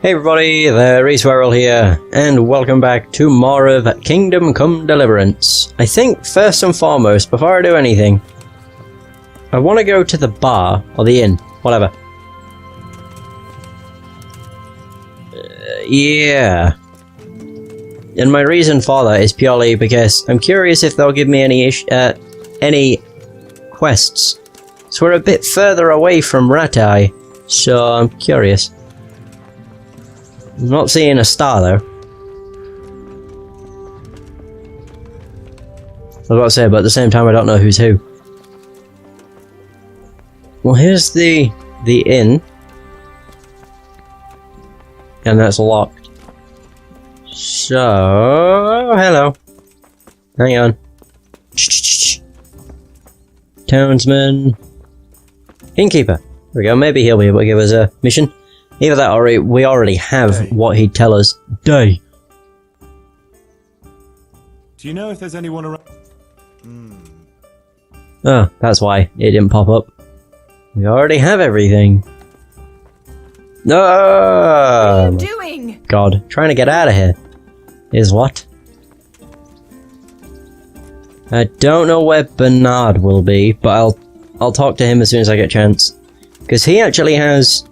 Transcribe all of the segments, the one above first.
Hey everybody, Reese here, and welcome back to more of Kingdom Come Deliverance. I think first and foremost, before I do anything, I want to go to the bar, or the inn, whatever. Yeah. And my reason for that is purely because I'm curious if they'll give me any quests. So we're a bit further away from Ratai, so I'm curious. I'm not seeing a star though. I was about to say, but at the same time I don't know who's who. Well, here's the inn. And that's locked. So, hello. Hang on. Townsman. Innkeeper. There we go, maybe he'll be able to give us a mission. Either that or we already have what he'd tell us. Day. Do you know if there's anyone around? Oh, that's why it didn't pop up. We already have everything. No! What are you doing? God, trying to get out of here. Is what? I don't know where Bernard will be, but I'll talk to him as soon as I get a chance. Because he actually has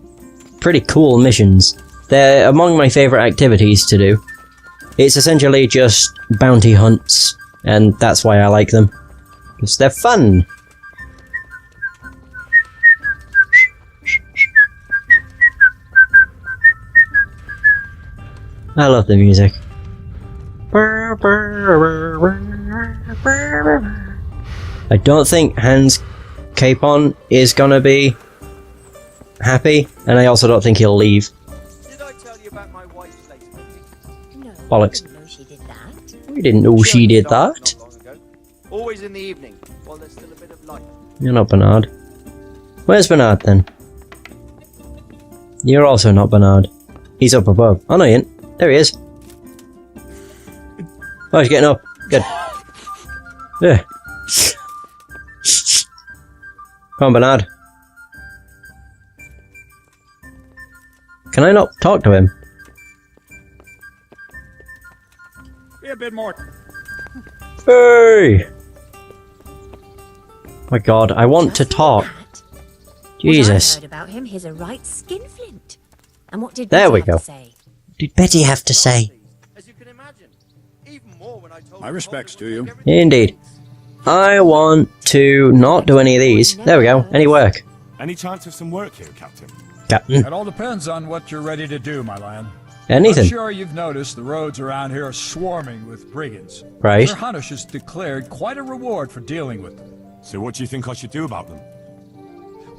pretty cool missions. They're among my favourite activities to do. It's essentially just bounty hunts, and that's why I like them. Because they're fun! I love the music. I don't think Hans Capon is gonna be happy, and I also don't think he'll leave. Did I tell you about my wife's late smoking? No, Bollocks. I didn't know she did that. We didn't know she did that. Not long ago. Always in the evening, while there's still a bit of light. You're not Bernard. Where's Bernard then? You're also not Bernard. He's up above. Oh no, he ain't. There he is. Oh, he's getting up. Good. Yeah. Come on, Bernard. Can I not talk to him? Be a bit more. Hey! My God, I want to talk. Jesus. What I heard about him, he's a right skinflint. And what did There Betty we have go. to say? What did Betty have to say? As you can imagine. Even more when I told My you respects Holden to would you. make everything Indeed. I want to not do any of these. There we go. Any work. Any chance of some work here, Captain? Captain. It all depends on what you're ready to do, my lad. Anything. I'm sure you've noticed the roads around here are swarming with brigands. Right. Sir Hanush has declared quite a reward for dealing with them. So what do you think I should do about them?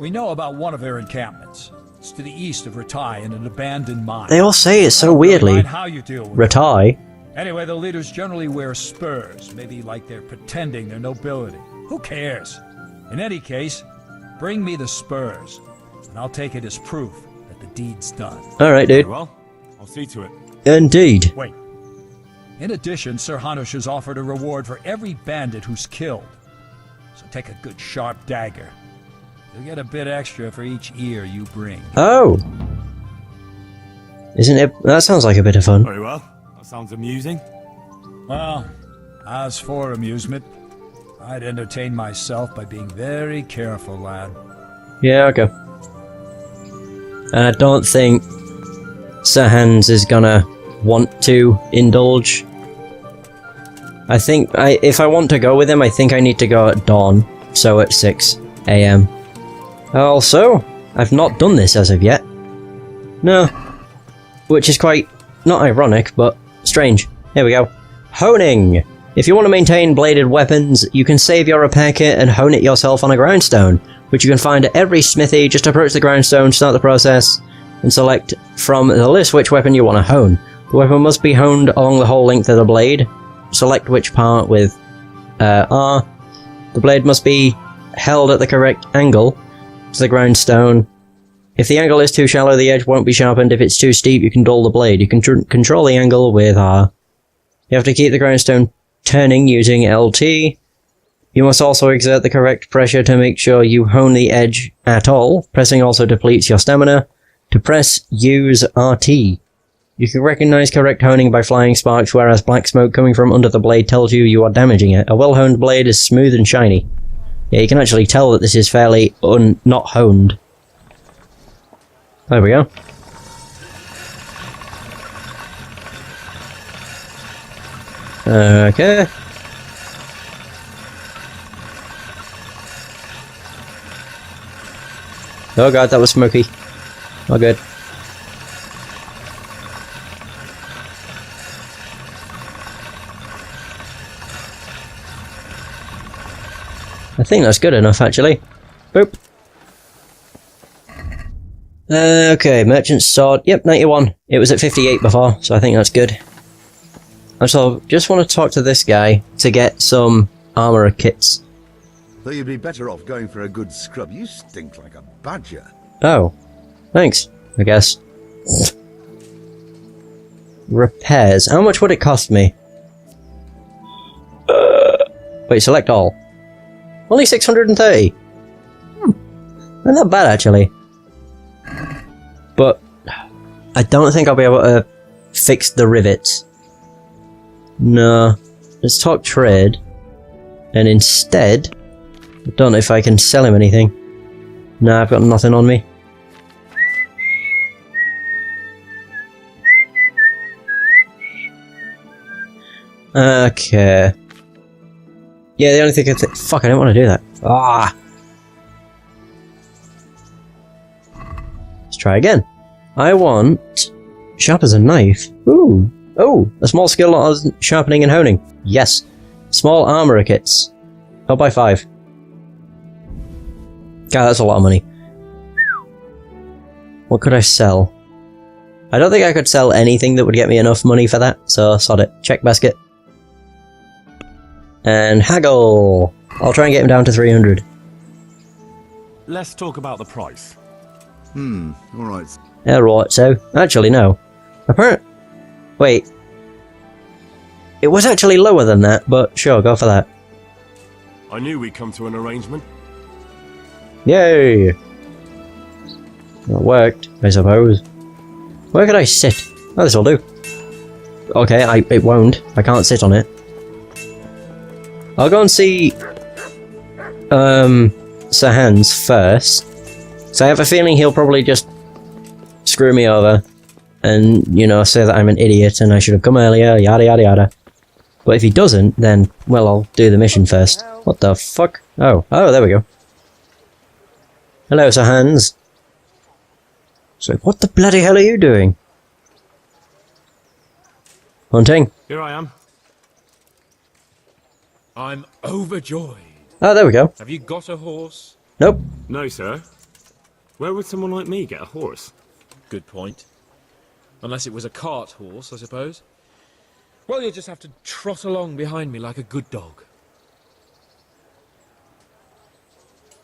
We know about one of their encampments. It's to the east of Ratai in an abandoned mine. They all say it so I don't weirdly. mind how you deal with it. Ratai. Anyway, the leaders generally wear spurs, maybe like they're pretending their nobility. Who cares? In any case, bring me the spurs, and I'll take it as proof that the deed's done. Alright, dude. Very well, I'll see to it. Indeed. Wait. In addition, Sir Hanush has offered a reward for every bandit who's killed. So take a good sharp dagger. You'll get a bit extra for each ear you bring. Oh. Isn't it? That sounds like a bit of fun. Very well, that sounds amusing. Well, as for amusement, I'd entertain myself by being very careful, lad. Yeah, okay. And I don't think Sir Hans is gonna want to indulge. I think if I want to go with him, I think I need to go at dawn, so at 6 AM. Also, I've not done this as of yet. No. Which is quite, not ironic, but strange. Here we go. Honing! If you want to maintain bladed weapons, you can save your repair kit and hone it yourself on a grindstone, which you can find at every smithy. Just approach the grindstone, start the process, and select from the list which weapon you want to hone. The weapon must be honed along the whole length of the blade. Select which part with R. The blade must be held at the correct angle to the grindstone. If the angle is too shallow, the edge won't be sharpened. If it's too steep, you can dull the blade. You can control the angle with R. You have to keep the grindstone turning using LT. You must also exert the correct pressure to make sure you hone the edge at all. Pressing also depletes your stamina. To press, use RT. You can recognize correct honing by flying sparks, whereas black smoke coming from under the blade tells you are damaging it. A well-honed blade is smooth and shiny. Yeah, you can actually tell that this is fairly not honed. There we go. Okay. Oh god, that was smoky. Not good. I think that's good enough, actually. Boop. Okay, Merchant's Sword. Yep, 91. It was at 58 before, so I think that's good. So, just want to talk to this guy to get some armor kits. Though you'd be better off going for a good scrub. You stink like a badger. Oh. Thanks, I guess. Repairs. How much would it cost me? Wait, select all. Only 630. Not that bad, actually. But I don't think I'll be able to fix the rivets. No. Let's talk trade. And instead, I don't know if I can sell him anything. No, I've got nothing on me. Okay. Yeah, the only thing I think... Fuck, I don't want to do that. Ah! Let's try again. I want... Sharp as a knife. Ooh. Oh, a small skill on sharpening and honing. Yes. Small armor kits. I'll buy 5. God, that's a lot of money. What could I sell? I don't think I could sell anything that would get me enough money for that, so sod it. Check basket. And haggle! I'll try and get him down to 300. Let's talk about the price. Alright. Yeah, right, so... Actually, no. Wait. It was actually lower than that, but sure, go for that. I knew we'd come to an arrangement. Yay! That worked, I suppose. Where could I sit? Oh, this'll do. Okay, it won't. I can't sit on it. I'll go and see Sir Hans first. So I have a feeling he'll probably just screw me over and, you know, say that I'm an idiot and I should have come earlier, yada yada yada. But if he doesn't, then, well, I'll do the mission first. What the fuck? Oh, there we go. Hello, Sir Hans. So, what the bloody hell are you doing? Hunting? Here I am. I'm overjoyed. Oh, there we go. Have you got a horse? Nope. No, sir. Where would someone like me get a horse? Good point. Unless it was a cart horse, I suppose. Well, you'll just have to trot along behind me like a good dog.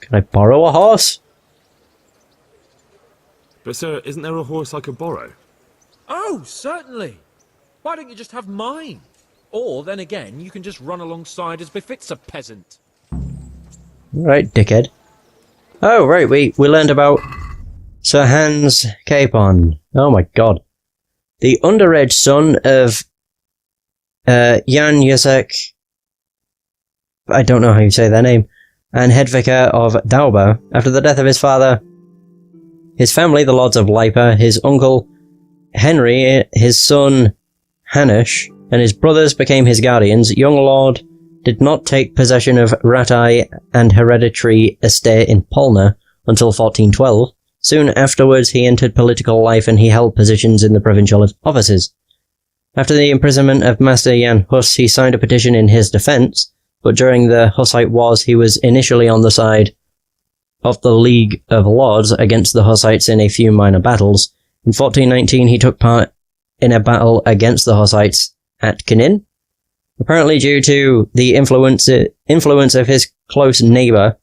Can I borrow a horse? But, sir, isn't there a horse I could borrow? Oh, certainly. Why don't you just have mine? Or, then again, you can just run alongside as befits a peasant. Right, dickhead. Oh, right, we learned about Sir Hans Capon. Oh my god. The underage son of Jan Józek, I don't know how you say their name, and head vicar of Dauber. After the death of his father, his family, the Lords of Lipa, his uncle Henry, his son Hanush, and his brothers became his guardians. Young Lord did not take possession of Ratai and hereditary estate in Polna until 1412. Soon afterwards he entered political life and he held positions in the provincial offices. After the imprisonment of Master Jan Hus, he signed a petition in his defence, but during the Hussite Wars he was initially on the side of the League of Lords against the Hussites in a few minor battles. In 1419 he took part in a battle against the Hussites at Kinin, apparently due to the influence of his close neighbour,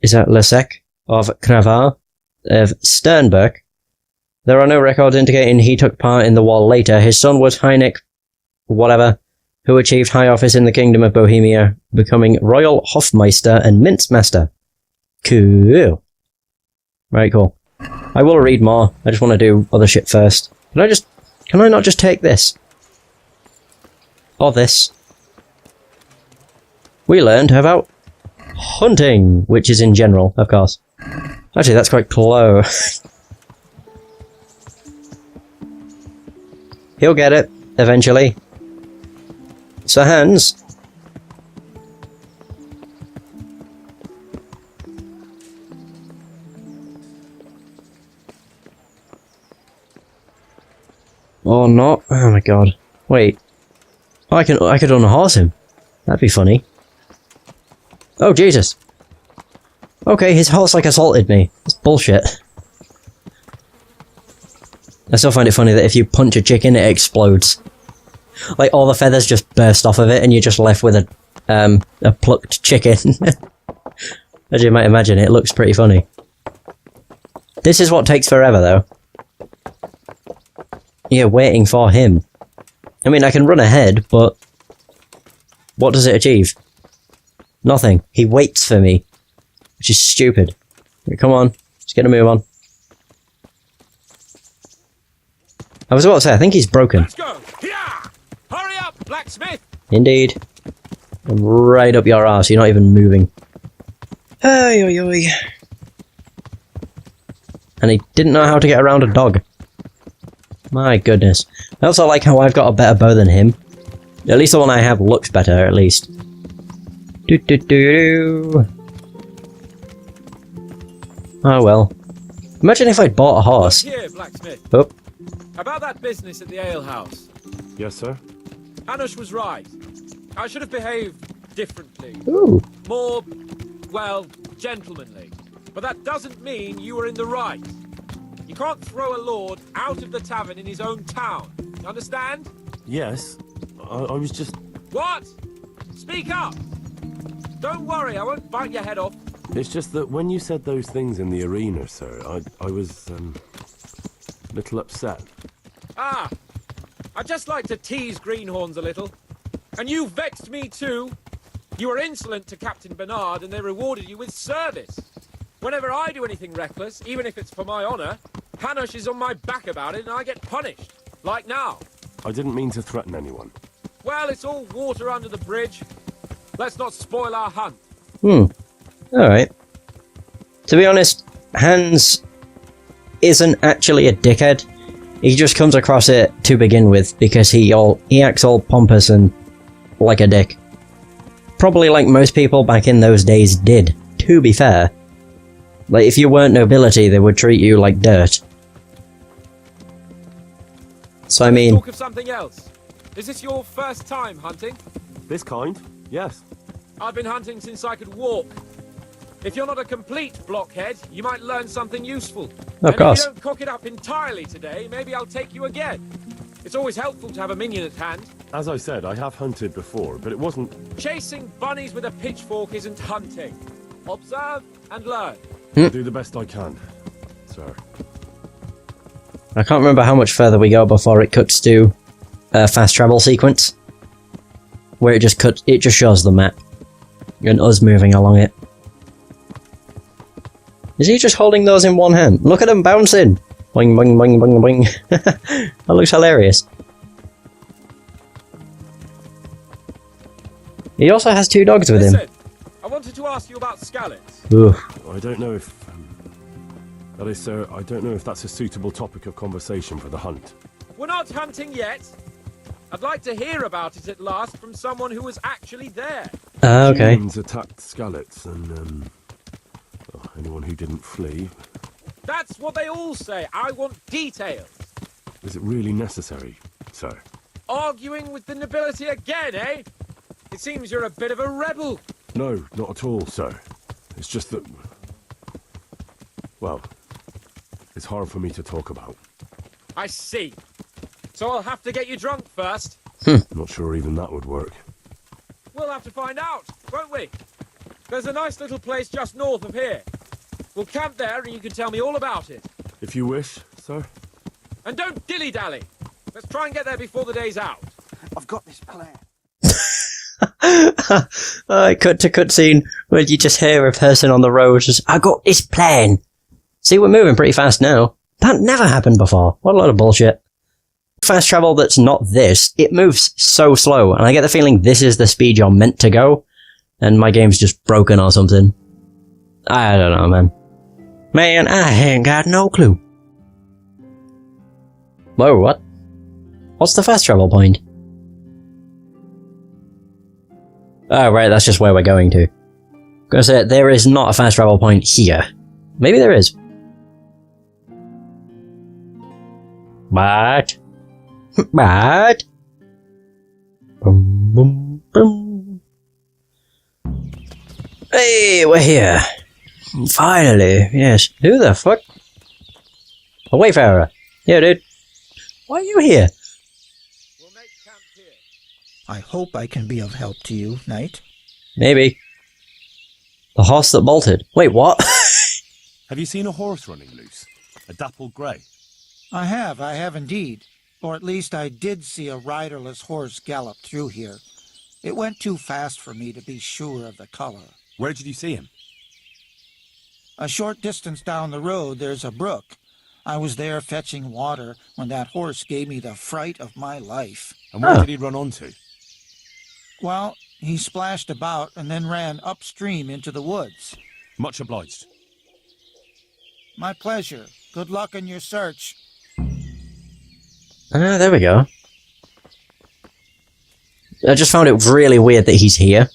is that Lesek, of Kravar, of Sternberg. There are no records indicating he took part in the war later. His son was Heinrich, whatever, who achieved high office in the Kingdom of Bohemia, becoming Royal Hofmeister and Mince Master. Cool. Right, cool. I will read more, I just want to do other shit first. Can I not just take this? Or this? We learned about hunting, which is in general, of course. Actually, that's quite close. He'll get it, eventually. So, Hans. Or not. Oh my god. Wait. I could unhorse him. That'd be funny. Oh, Jesus. Okay, his horse like assaulted me. That's bullshit. I still find it funny that if you punch a chicken, it explodes. Like, all the feathers just burst off of it, and you're just left with a plucked chicken. As you might imagine, it looks pretty funny. This is what takes forever, though. Yeah, waiting for him. I mean, I can run ahead, but... what does it achieve? Nothing. He waits for me. Which is stupid. Come on, let's get a move on. I was about to say, I think he's broken. Let's go! Yeah! Hurry up, blacksmith! Indeed. I'm right up your arse, you're not even moving. Ay, oi, oi. And he didn't know how to get around a dog. My goodness. I also like how I've got a better bow than him. At least the one I have looks better, at least. Do do do do. Oh well. Imagine if I'd bought a horse. Here, blacksmith. Oh. About that business at the alehouse. Yes, sir? Hanush was right. I should have behaved differently. Ooh. More, well, gentlemanly. But that doesn't mean you were in the right. You can't throw a lord out of the tavern in his own town. You understand? Yes. I was just... What? Speak up! Don't worry, I won't bite your head off. It's just that when you said those things in the arena, sir, I was, a little upset. Ah! I just like to tease greenhorns a little. And you vexed me too. You were insolent to Captain Bernard and they rewarded you with service. Whenever I do anything reckless, even if it's for my honor, Hanush is on my back about it and I get punished. Like now. I didn't mean to threaten anyone. Well, it's all water under the bridge. Let's not spoil our hunt. Alright. To be honest, Hans isn't actually a dickhead. He just comes across it to begin with because he acts all pompous and like a dick. Probably like most people back in those days did, to be fair. Like, if you weren't nobility, they would treat you like dirt. So I mean... Talk of something else. Is this your first time hunting? This kind? Yes. I've been hunting since I could walk. If you're not a complete blockhead, you might learn something useful. Of course. If you don't cock it up entirely today, maybe I'll take you again. It's always helpful to have a minion at hand. As I said, I have hunted before, but it wasn't... Chasing bunnies with a pitchfork isn't hunting. Observe and learn. I'll do the best I can, sir. I can't remember how much further we go before it cuts to a fast travel sequence. Where it just shows the map. And us moving along it. Is he just holding those in one hand? Look at him bouncing! Boing, boing, boing, boing, boing. That looks hilarious. He also has 2 dogs with him. Listen, I wanted to ask you about scallops. Oof. I don't know if... that is, sir, I don't know if that's a suitable topic of conversation for the hunt. We're not hunting yet. I'd like to hear about it at last from someone who was actually there. Okay. Humans attacked Skallets and, anyone who didn't flee. That's what they all say. I want details. Is it really necessary, sir? Arguing with the nobility again, eh? It seems you're a bit of a rebel. No, not at all, sir. It's just that... well, it's hard for me to talk about. I see. So I'll have to get you drunk first. Not sure even that would work. We'll have to find out, won't we? There's a nice little place just north of here. We'll camp there and you can tell me all about it. If you wish, sir. And don't dilly-dally. Let's try and get there before the day's out. I've got this plan. Cut to cutscene where you just hear a person on the road just, I got this plan. See, we're moving pretty fast now. That never happened before. What a lot of bullshit. fast travel that's not this, it moves so slow, and I get the feeling this is the speed you're meant to go, and my game's just broken or something. I don't know, man. Man, I ain't got no clue. Whoa, what? What's the fast travel point? Oh, right, that's just where we're going to. Gonna say, there is not a fast travel point here. Maybe there is. But... But... Boom, boom, boom. Hey, we're here. Finally, yes. Who the fuck? A wayfarer. Yeah, dude. Why are you here? We'll make camp here. I hope I can be of help to you, Knight. Maybe. The horse that bolted. Wait, what? Have you seen a horse running loose? A dappled grey? I have indeed. Or at least I did see a riderless horse gallop through here. It went too fast for me to be sure of the color. Where did you see him? A short distance down the road, there's a brook. I was there fetching water when that horse gave me the fright of my life. And where did he run onto? Well, he splashed about and then ran upstream into the woods. Much obliged. My pleasure. Good luck in your search. Ah, there we go. I just found it really weird that he's here.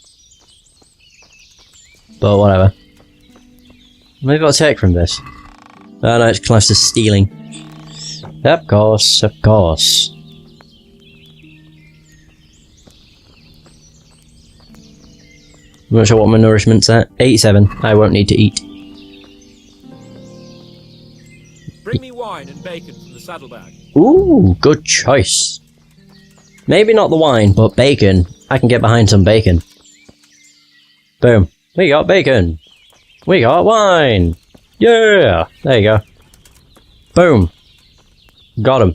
But whatever. What have I got to take from this? Oh no, it's classed as stealing. Of course, of course. I'm not sure what my nourishment's at. 87. I won't need to eat. Bring me wine and bacon from the saddlebag. Ooh, good choice. Maybe not the wine, but bacon. I can get behind some bacon. Boom. We got bacon. We got wine. Yeah! There you go. Boom. Got him.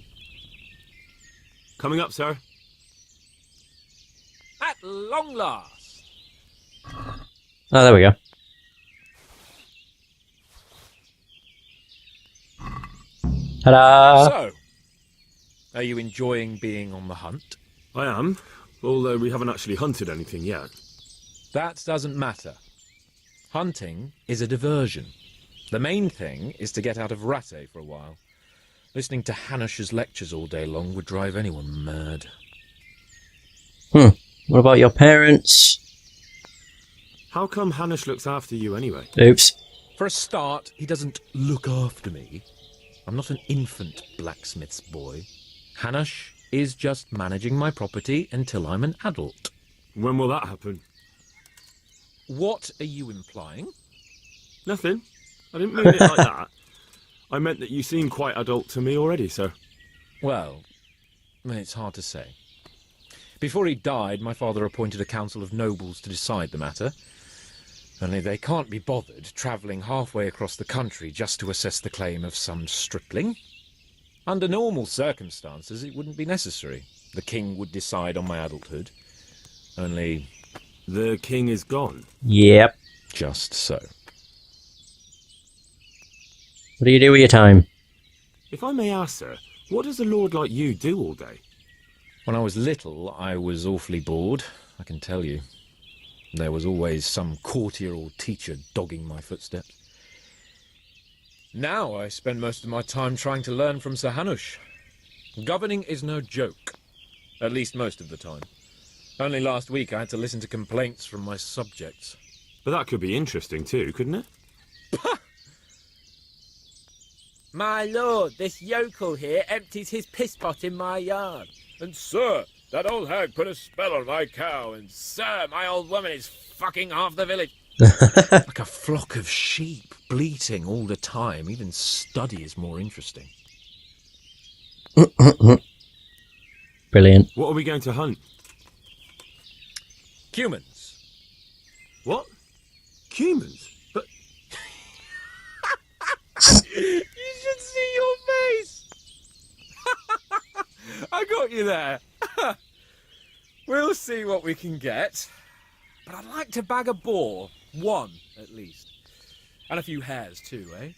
Coming up, sir. At long last. Oh, there we go. Ta-da! So, are you enjoying being on the hunt? I am, although we haven't actually hunted anything yet. That doesn't matter. Hunting is a diversion. The main thing is to get out of Rattay for a while. Listening to Hanush's lectures all day long would drive anyone mad. What about your parents? How come Hanush looks after you anyway? Oops. For a start, he doesn't look after me. I'm not an infant blacksmith's boy. Hanush is just managing my property until I'm an adult. When will that happen? What are you implying? Nothing. I didn't mean it like that. I meant that you seem quite adult to me already, sir. Well, it's hard to say. Before he died, my father appointed a council of nobles to decide the matter. Only they can't be bothered travelling halfway across the country just to assess the claim of some stripling. Under normal circumstances, it wouldn't be necessary. The king would decide on my adulthood. Only... The king is gone. Yep. just so. What do you do with your time? If I may ask, sir, what does a lord like you do all day? When I was little, I was awfully bored, I can tell you. There was always some courtier or teacher dogging my footsteps. Now I spend most of my time trying to learn from Sir Hanush. Governing is no joke, at least most of the time. Only last week I had to listen to complaints from my subjects. But that could be interesting too, couldn't it? My lord, this yokel here empties his piss pot in my yard. And sir, that old hag put a spell on my cow, and Sir, my old woman is fucking half the village. like a flock of sheep, bleating all the time. Even study is more interesting. Brilliant. What are we going to hunt? Humans. What? Humans? But You should see your face! I got you there. We'll see what we can get. But I'd like to bag a boar. One, at least. And a few hares too, eh?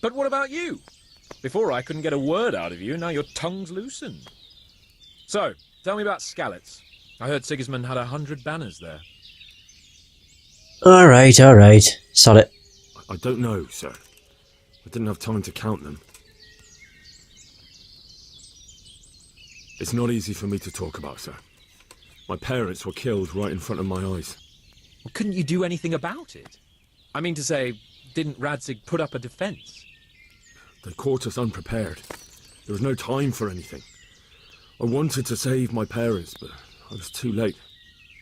But what about you? Before I couldn't get a word out of you, now your tongue's loosened. So, tell me about Skalitz. I heard Sigismund had 100 banners there. Alright. Sod it. I don't know, sir. I didn't have time to count them. It's not easy for me to talk about, sir. My parents were killed right in front of my eyes. Well, couldn't you do anything about it? I mean to say, didn't Radzig put up a defense? They caught us unprepared. There was no time for anything. I wanted to save my parents, but I was too late.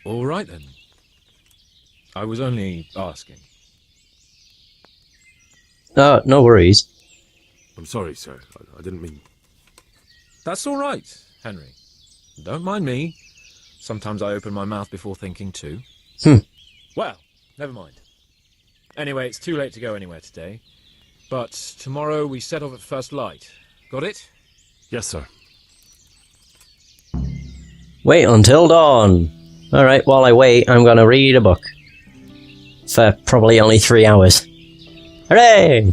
All right, then. I was only asking. No worries. I'm sorry, sir. I didn't mean... That's all right, Henry. Don't mind me. Sometimes I open my mouth before thinking too. Well, never mind. Anyway, it's too late to go anywhere today. But tomorrow we set off at first light. Got it? Yes, sir. Wait until dawn. Alright, while I wait, I'm gonna read a book. For probably only 3 hours. Hooray!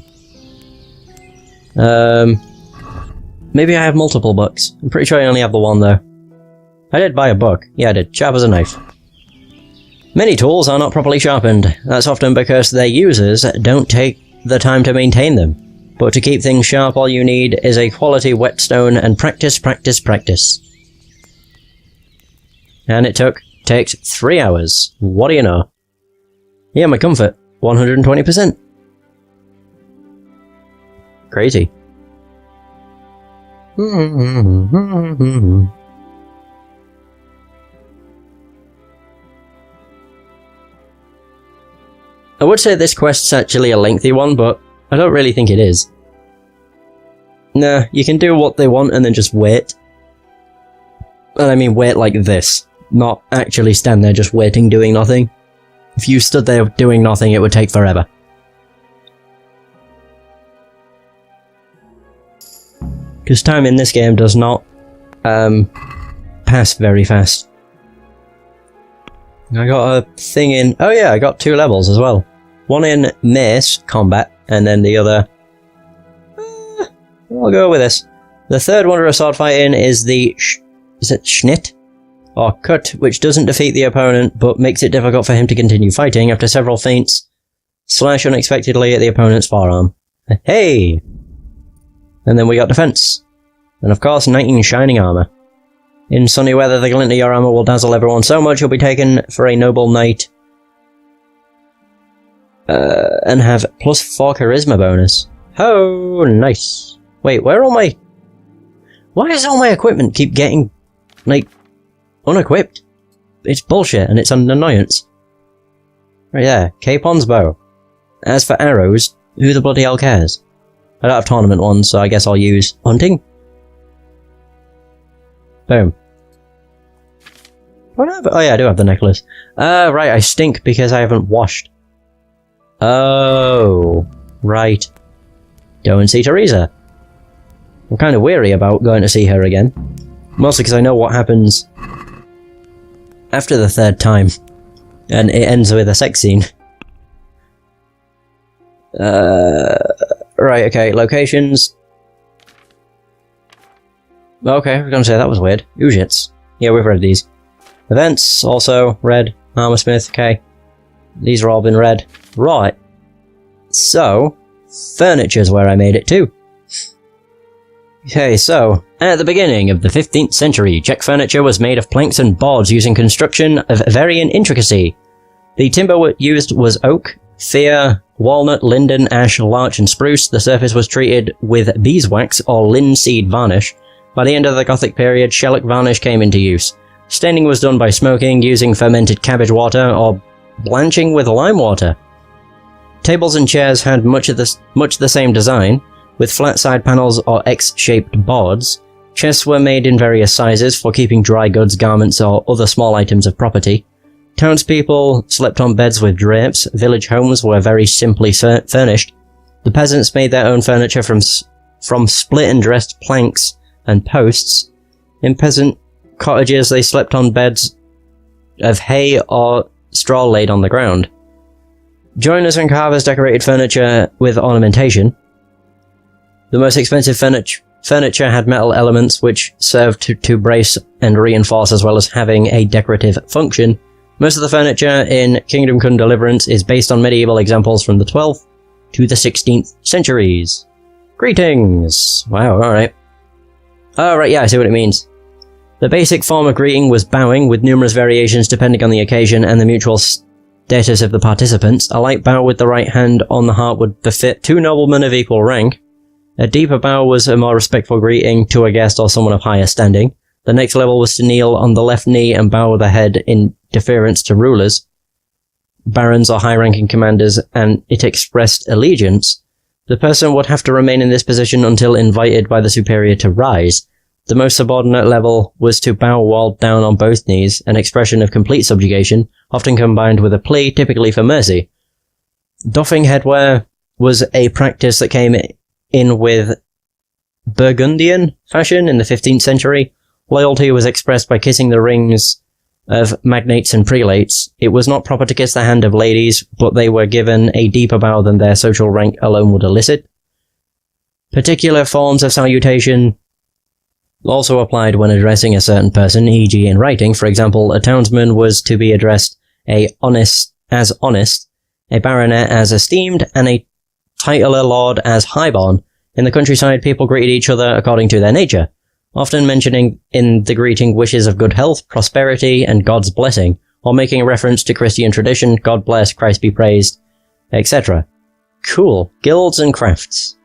Maybe I have multiple books. I'm pretty sure I only have the one, though. I did buy a book. Yeah, I did. Sharp as a knife. Many tools are not properly sharpened. That's often because their users don't take the time to maintain them. But to keep things sharp, all you need is a quality whetstone and practice. And it takes 3 hours. What do you know? Yeah, my comfort, 120%. Crazy. I would say this quest's actually a lengthy one, but I don't really think it is. Nah, you can do what they want and then just wait. And I mean wait like this, not actually stand there just waiting doing nothing. If you stood there doing nothing, it would take forever. Because time in this game does not pass very fast. I got a thing in... Oh yeah, I got 2 levels as well. One in Mace Combat, and then the other... I'll go with this. The third Wonder of Sword Fighting is the... Is it Schnitt? Or Cut, which doesn't defeat the opponent, but makes it difficult for him to continue fighting. After several feints, slash unexpectedly at the opponent's forearm. Hey! And then we got Defense. And of course, Knight in Shining Armor. In sunny weather, the glint of your armor will dazzle everyone so much you'll be taken for a noble knight. And have +4 charisma bonus. Oh, nice. Wait, where are all my... Why does all my equipment keep getting, like, unequipped? It's bullshit, and it's an annoyance. Right there, Capon's bow. As for arrows, who the bloody hell cares? I don't have tournament ones, so I guess I'll use hunting. Boom. What have? Oh yeah, I do have the necklace. Right, I stink because I haven't washed. Oh, right. Don't see Teresa. I'm kind of weary about going to see her again. Mostly because I know what happens after the 3rd time. And it ends with a sex scene. Right, okay, locations. Okay, I was gonna say that was weird. Ujits. Yeah, we've read these. Events, also, red. Armorsmith, okay. These are all been read. Right. So, furniture's where I made it to. Okay, so, at the beginning of the 15th century, Czech furniture was made of planks and boards using construction of varying intricacy. The timber used was oak, fir, walnut, linden, ash, larch, and spruce. The surface was treated with beeswax or linseed varnish. By the end of the Gothic period, shellac varnish came into use. Staining was done by smoking, using fermented cabbage water, or blanching with lime water. Tables and chairs had much the same design, with flat side panels or X-shaped boards. Chests were made in various sizes for keeping dry goods, garments, or other small items of property. Townspeople slept on beds with drapes. Village homes were very simply furnished. The peasants made their own furniture from split and dressed planks and posts. In peasant cottages, they slept on beds of hay or straw laid on the ground. Joiners and carvers decorated furniture with ornamentation. The most expensive furniture had metal elements which served to brace and reinforce as well as having a decorative function. Most of the furniture in Kingdom Come Deliverance is based on medieval examples from the 12th to the 16th centuries. Greetings! Wow, alright. Oh, right, yeah, I see what it means. The basic form of greeting was bowing, with numerous variations depending on the occasion and the mutual status of the participants. A light bow with the right hand on the heart would befit two noblemen of equal rank. A deeper bow was a more respectful greeting to a guest or someone of higher standing. The next level was to kneel on the left knee and bow the head in deference to rulers, barons or high-ranking commanders, and it expressed allegiance. The person would have to remain in this position until invited by the superior to rise. The most subordinate level was to bow while down on both knees, an expression of complete subjugation, often combined with a plea, typically for mercy. Doffing headwear was a practice that came in with Burgundian fashion in the 15th century. Loyalty was expressed by kissing the rings of magnates and prelates. It was not proper to kiss the hand of ladies, but they were given a deeper bow than their social rank alone would elicit. Particular forms of salutation also applied when addressing a certain person, e.g. in writing. For example, a townsman was to be addressed as honest, a baronet as esteemed, and a titular lord as highborn. In the countryside, people greeted each other according to their nature, often mentioning in the greeting wishes of good health, prosperity, and God's blessing, or making a reference to Christian tradition, God bless, Christ be praised, etc. Cool. Guilds and crafts.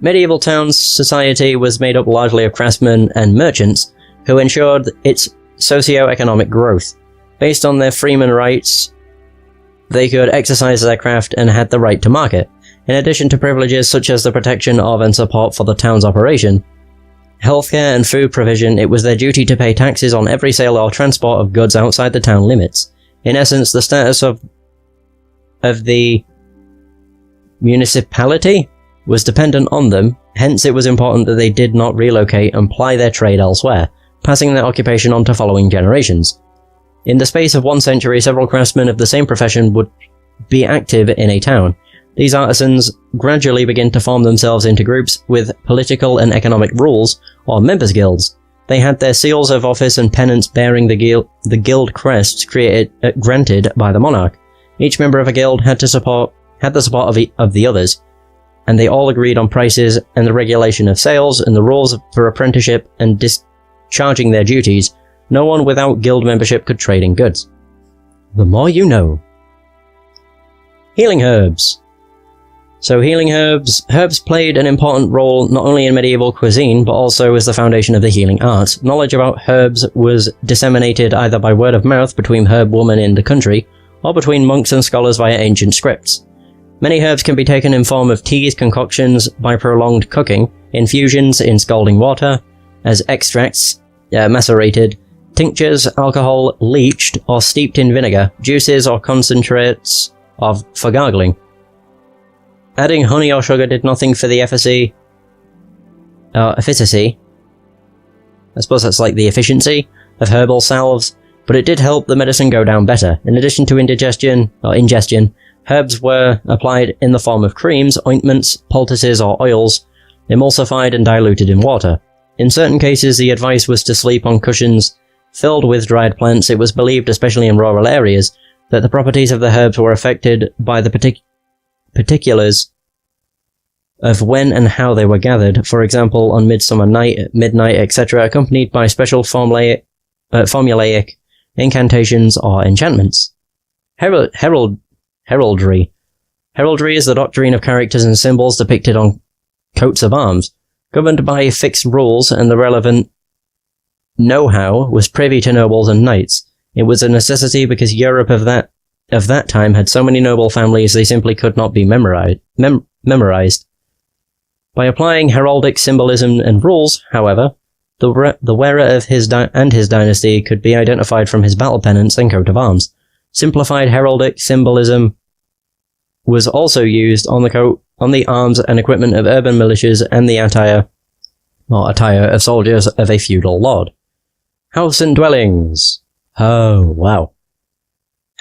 Medieval towns society was made up largely of craftsmen and merchants, who ensured its socio-economic growth. Based on their freeman rights, they could exercise their craft and had the right to market. In addition to privileges such as the protection of and support for the town's operation, healthcare and food provision, it was their duty to pay taxes on every sale or transport of goods outside the town limits. In essence, the status of the municipality was dependent on them, hence it was important that they did not relocate and ply their trade elsewhere, passing their occupation on to following generations. In the space of 1 century, several craftsmen of the same profession would be active in a town. These artisans gradually begin to form themselves into groups with political and economic rules, or members' guilds. They had their seals of office and pennants bearing the guild crests granted by the monarch. Each member of a guild had the support of the others, and they all agreed on prices and the regulation of sales and the rules for apprenticeship and discharging their duties. No one without guild membership could trade in goods. The more you know. Healing herbs. So healing herbs played an important role not only in medieval cuisine, but also as the foundation of the healing arts. Knowledge about herbs was disseminated either by word of mouth between herb women in the country, or between monks and scholars via ancient scripts. Many herbs can be taken in form of teas, concoctions, by prolonged cooking, infusions in scalding water, as extracts, macerated, tinctures, alcohol, leached, or steeped in vinegar, juices or concentrates for gargling. Adding honey or sugar did nothing for the efficacy. I suppose that's like the efficiency of herbal salves, but it did help the medicine go down better. In addition to ingestion, herbs were applied in the form of creams, ointments, poultices, or oils, emulsified and diluted in water. In certain cases, the advice was to sleep on cushions filled with dried plants. It was believed, especially in rural areas, that the properties of the herbs were affected by the particulars of when and how they were gathered, for example on midsummer night, midnight, etc., accompanied by special formulaic incantations or enchantments. Heraldry. Heraldry is the doctrine of characters and symbols depicted on coats of arms. Governed by fixed rules, and the relevant know-how was privy to nobles and knights. It was a necessity because Europe of that time had so many noble families they simply could not be memorized. By applying heraldic symbolism and rules, however, the wearer of his dynasty could be identified from his battle pennants and coat of arms. Simplified heraldic symbolism was also used on the arms and equipment of urban militias and the attire of soldiers of a feudal lord. House and dwellings. Oh, wow.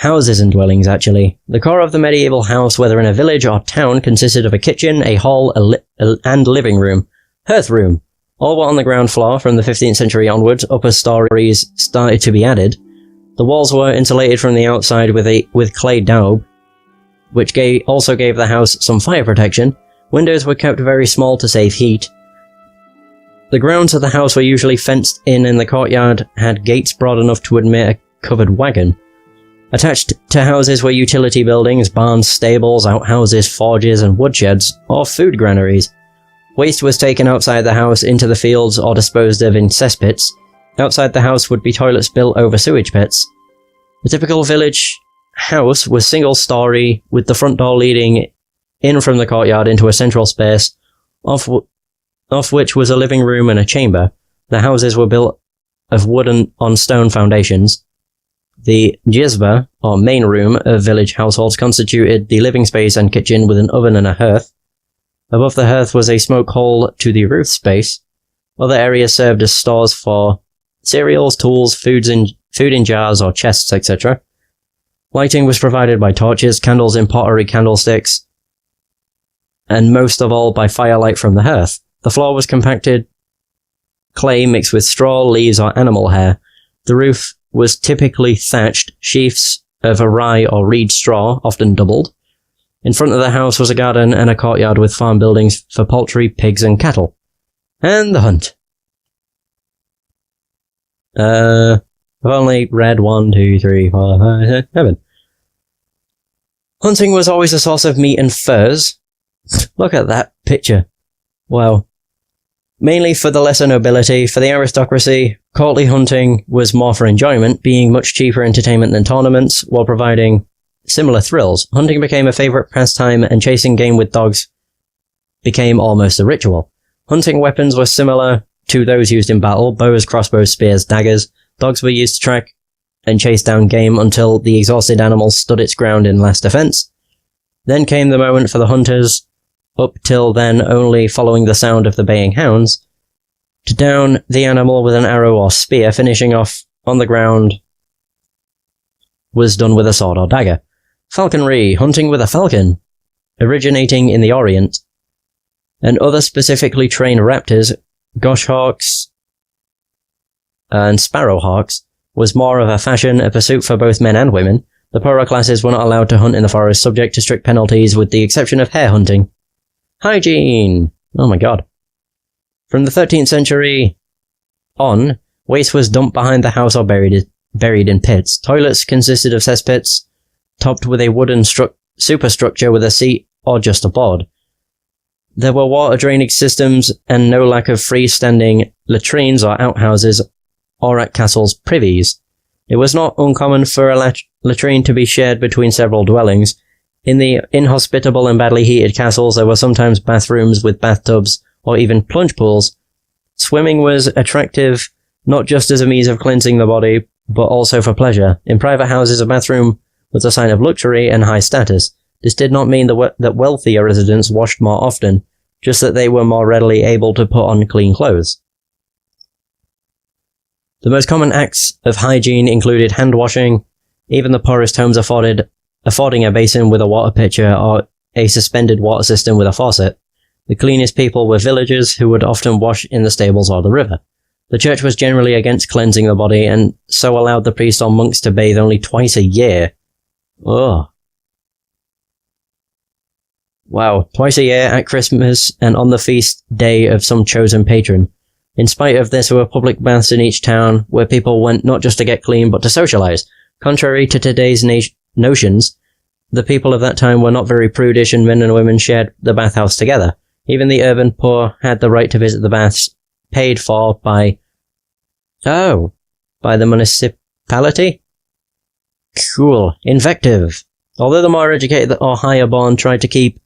houses and dwellings, actually. The core of the medieval house, whether in a village or town, consisted of a kitchen, a hall, and living room. Hearth room. All were on the ground floor. From the 15th century onwards, upper stories started to be added. The walls were insulated from the outside with clay daub, which also gave the house some fire protection. Windows were kept very small to save heat. The grounds of the house were usually fenced in, and the courtyard had gates broad enough to admit a covered wagon. Attached to houses were utility buildings, barns, stables, outhouses, forges, and woodsheds, or food granaries. Waste was taken outside the house into the fields or disposed of in cesspits. Outside the house would be toilets built over sewage pits. The typical village house was single-story, with the front door leading in from the courtyard into a central space, off which was a living room and a chamber. The houses were built of wooden on stone foundations. The jizba, or main room, of village households constituted the living space and kitchen with an oven and a hearth. Above the hearth was a smoke hole to the roof space. Other areas served as stores for cereals, tools, food in jars or chests, etc. Lighting was provided by torches, candles in pottery candlesticks, and most of all by firelight from the hearth. The floor was compacted clay mixed with straw, leaves, or animal hair. The roof was typically thatched, sheafs of a rye or reed straw, often doubled. In front of the house was a garden and a courtyard with farm buildings for poultry, pigs, and cattle. And the hunt. I've only read 1, 2, 3, 4, 5, 6, 7. Hunting was always a source of meat and furs. Look at that picture. Wow. Mainly for the lesser nobility. For the aristocracy, courtly hunting was more for enjoyment, being much cheaper entertainment than tournaments, while providing similar thrills. Hunting became a favourite pastime, and chasing game with dogs became almost a ritual. Hunting weapons were similar to those used in battle: bows, crossbows, spears, daggers. Dogs were used to track and chase down game until the exhausted animal stood its ground in last defence. Then came the moment for the hunters, up till then only following the sound of the baying hounds, to down the animal with an arrow or spear. Finishing off on the ground was done with a sword or dagger. Falconry, hunting with a falcon, originating in the Orient, and other specifically trained raptors, goshawks, and sparrowhawks, was more of a fashion, a pursuit for both men and women. The poorer classes were not allowed to hunt in the forest, subject to strict penalties, with the exception of hare hunting. Hygiene! Oh my god. From the 13th century on, waste was dumped behind the house or buried in pits. Toilets consisted of cesspits, topped with a wooden superstructure with a seat or just a board. There were water drainage systems and no lack of freestanding latrines or outhouses or at castles' privies. It was not uncommon for a latrine to be shared between several dwellings. In the inhospitable and badly heated castles, there were sometimes bathrooms with bathtubs or even plunge pools. Swimming was attractive not just as a means of cleansing the body, but also for pleasure. In private houses, a bathroom was a sign of luxury and high status. This did not mean that wealthier residents washed more often, just that they were more readily able to put on clean clothes. The most common acts of hygiene included hand washing. Even the poorest homes affording a basin with a water pitcher or a suspended water system with a faucet. The cleanest people were villagers, who would often wash in the stables or the river. The church was generally against cleansing the body, and so allowed the priests or monks to bathe only twice a year. Ugh. Wow, twice a year, at Christmas and on the feast day of some chosen patron. In spite of this, there were public baths in each town, where people went not just to get clean, but to socialize. Contrary to today's notions, the people of that time were not very prudish, and men and women shared the bathhouse together. Even the urban poor had the right to visit the baths, paid for by the municipality? Cool. Invective. Although the more educated or higher born tried to keep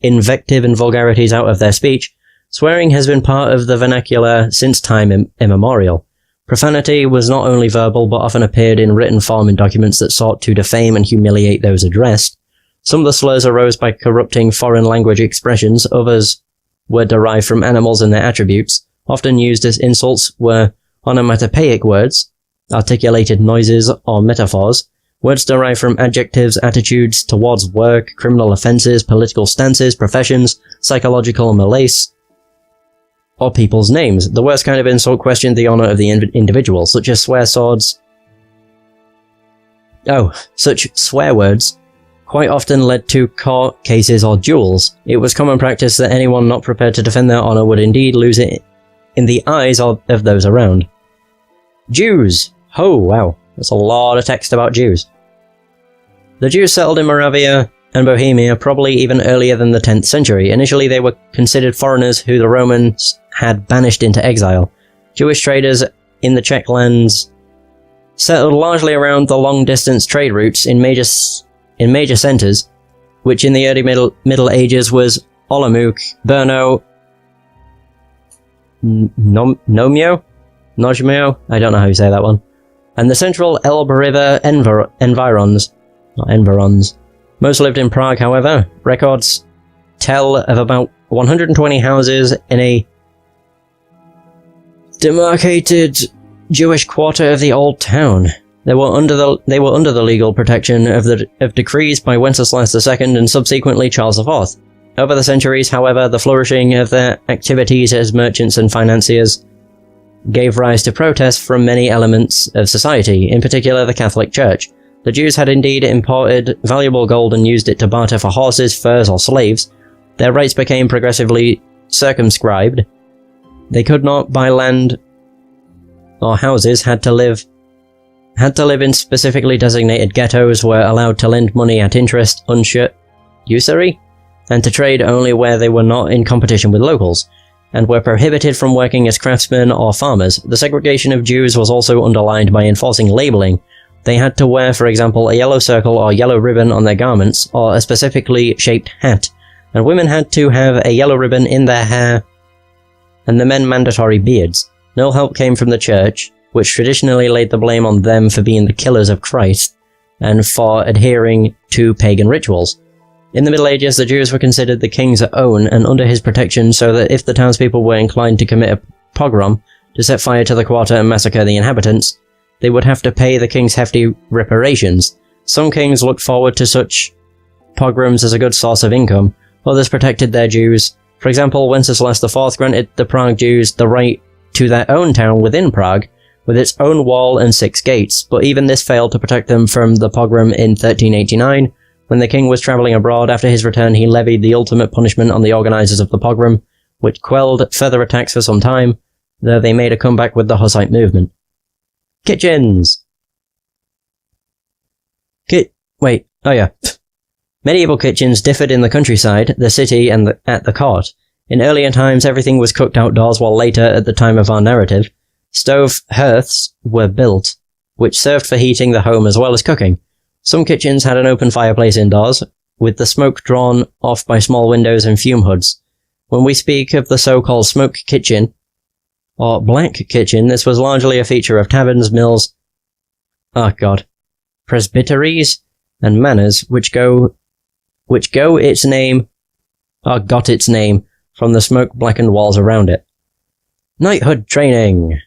invective and vulgarities out of their speech, swearing has been part of the vernacular since time immemorial. Profanity was not only verbal, but often appeared in written form in documents that sought to defame and humiliate those addressed. Some of the slurs arose by corrupting foreign language expressions, others were derived from animals and their attributes. Often used as insults were onomatopoeic words, articulated noises, or metaphors. Words derive from adjectives, attitudes towards work, criminal offences, political stances, professions, psychological malaise, or people's names. The worst kind of insult questioned the honour of the individual, such as such swear words quite often led to court cases or duels. It was common practice that anyone not prepared to defend their honour would indeed lose it in the eyes of those around. Jews! Oh, wow. That's a lot of text about Jews. The Jews settled in Moravia and Bohemia probably even earlier than the 10th century. Initially, they were considered foreigners who the Romans had banished into exile. Jewish traders in the Czech lands settled largely around the long-distance trade routes in major centres, which in the early Middle Ages was Olomouc, Brno, Nomio, I don't know how you say that one, and the central Elbe River environs. Most lived in Prague, however. Records tell of about 120 houses in a demarcated Jewish quarter of the old town. They were under the legal protection of decrees by Wenceslas II and subsequently Charles IV. Over the centuries, however, the flourishing of their activities as merchants and financiers gave rise to protests from many elements of society, in particular the Catholic Church. The Jews had indeed imported valuable gold and used it to barter for horses, furs, or slaves. Their rights became progressively circumscribed. They could not buy land or houses, had to live in specifically designated ghettos, were allowed to lend money at interest, usury, and to trade only where they were not in competition with locals, and were prohibited from working as craftsmen or farmers. The segregation of Jews was also underlined by enforcing labeling. They had to wear, for example, a yellow circle or yellow ribbon on their garments, or a specifically shaped hat, and women had to have a yellow ribbon in their hair, and the men mandatory beards. No help came from the church, which traditionally laid the blame on them for being the killers of Christ, and for adhering to pagan rituals. In the Middle Ages, the Jews were considered the king's own and under his protection, so that if the townspeople were inclined to commit a pogrom, to set fire to the quarter and massacre the inhabitants, they would have to pay the king's hefty reparations. Some kings looked forward to such pogroms as a good source of income, others protected their Jews. For example, Wenceslas IV granted the Prague Jews the right to their own town within Prague, with its own wall and 6 gates, but even this failed to protect them from the pogrom in 1389. When the king was travelling abroad after his return, he levied the ultimate punishment on the organisers of the pogrom, which quelled further attacks for some time, though they made a comeback with the Hussite movement. Kitchens! Medieval kitchens differed in the countryside, the city, and at the court. In earlier times, everything was cooked outdoors, while later, at the time of our narrative, stove hearths were built, which served for heating the home as well as cooking. Some kitchens had an open fireplace indoors, with the smoke drawn off by small windows and fume hoods. When we speak of the so-called smoke kitchen, or black kitchen, this was largely a feature of taverns, mills, presbyteries, and manors, which got its name from the smoke-blackened walls around it. Knighthood training.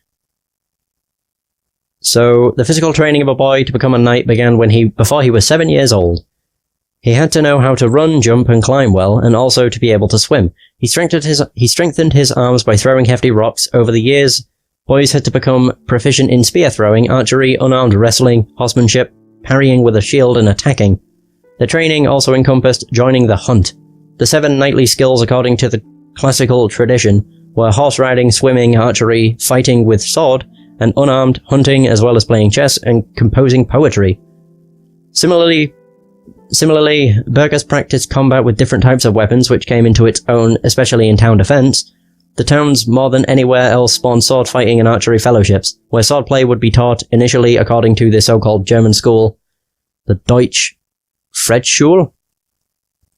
So, the physical training of a boy to become a knight began before he was 7 years old. He had to know how to run, jump, and climb well, and also to be able to swim. He strengthened his arms by throwing hefty rocks. Over the years, boys had to become proficient in spear throwing, archery, unarmed wrestling, horsemanship, parrying with a shield, and attacking. The training also encompassed joining the hunt. The 7 knightly skills, according to the classical tradition, were horse riding, swimming, archery, fighting with sword, and unarmed hunting, as well as playing chess and composing poetry. Similarly, burghers practiced combat with different types of weapons, which came into its own, especially in town defense. The towns, more than anywhere else, spawned sword fighting and archery fellowships, where swordplay would be taught initially according to the so-called German school, the Deutsch Fredschule?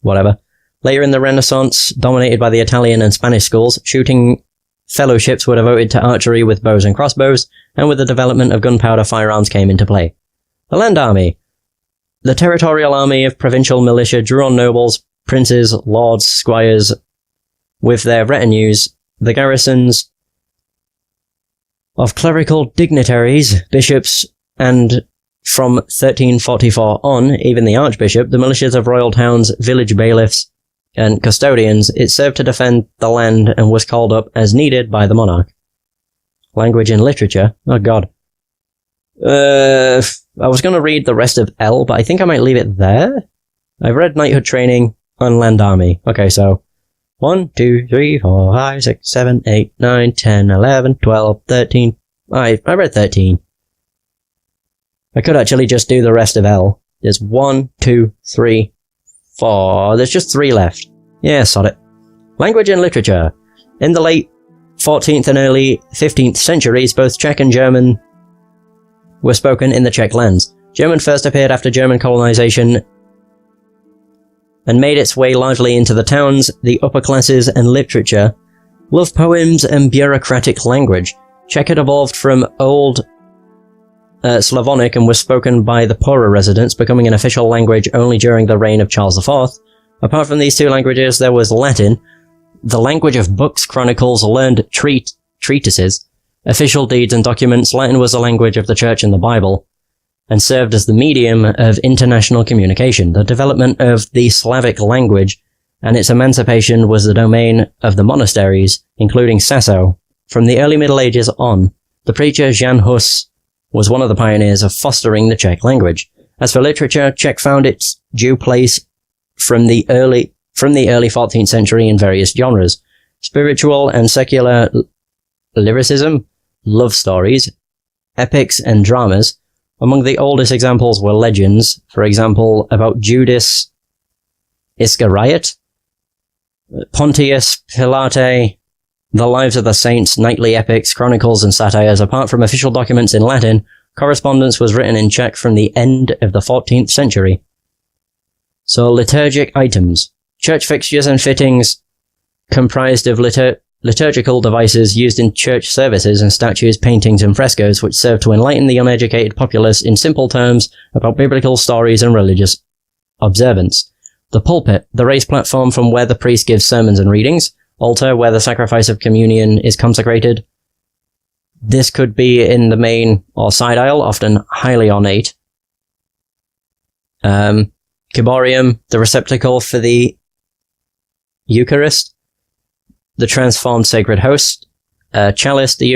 Whatever. Later in the Renaissance, dominated by the Italian and Spanish schools, shooting fellowships were devoted to archery with bows and crossbows, and with the development of gunpowder, firearms came into play. The land army. The territorial army of provincial militia drew on nobles, princes, lords, squires, with their retinues, the garrisons of clerical dignitaries, bishops, and From 1344 on, even the Archbishop, the militias of royal towns, village bailiffs, and custodians, it served to defend the land and was called up as needed by the monarch. Language and literature? Oh god. I was going to read the rest of L, but I think I might leave it there. I've read knighthood training on land army. Okay, so 1, 2, 3, 4, 5, 6, 7, 8, 9, 10, 11, 12, 13. I read 13. I could actually just do the rest of L. There's 1, 2, 3, 4. There's just 3 left. Yeah, sod it. Language and literature. In the late 14th and early 15th centuries, both Czech and German were spoken in the Czech lands. German first appeared after German colonization and made its way largely into the towns, the upper classes, and literature, love poems, and bureaucratic language. Czech had evolved from Old Slavonic and was spoken by the poorer residents, becoming an official language only during the reign of Charles IV. Apart from these 2 languages, there was Latin, the language of books, chronicles, learned treatises, official deeds and documents. Latin was the language of the Church and the Bible, and served as the medium of international communication. The development of the Slavic language and its emancipation was the domain of the monasteries, including Sasso. From the early Middle Ages on, the preacher Jan Hus was one of the pioneers of fostering the Czech language. As for literature, Czech found its due place from the early 14th century in various genres. Spiritual and secular lyricism, love stories, epics and dramas. Among the oldest examples were legends, for example, about Judas Iscariot, Pontius Pilate, the lives of the saints, knightly epics, chronicles, and satires. Apart from official documents in Latin, correspondence was written in Czech from the end of the 14th century. So, liturgic items. Church fixtures and fittings comprised of liturgical devices used in church services and statues, paintings, and frescoes, which served to enlighten the uneducated populace in simple terms about biblical stories and religious observance. The pulpit, the raised platform from where the priest gives sermons and readings. Altar, where the sacrifice of communion is consecrated. This could be in the main or side aisle, often highly ornate. Ciborium, the receptacle for the Eucharist. The transformed sacred host. Chalice, the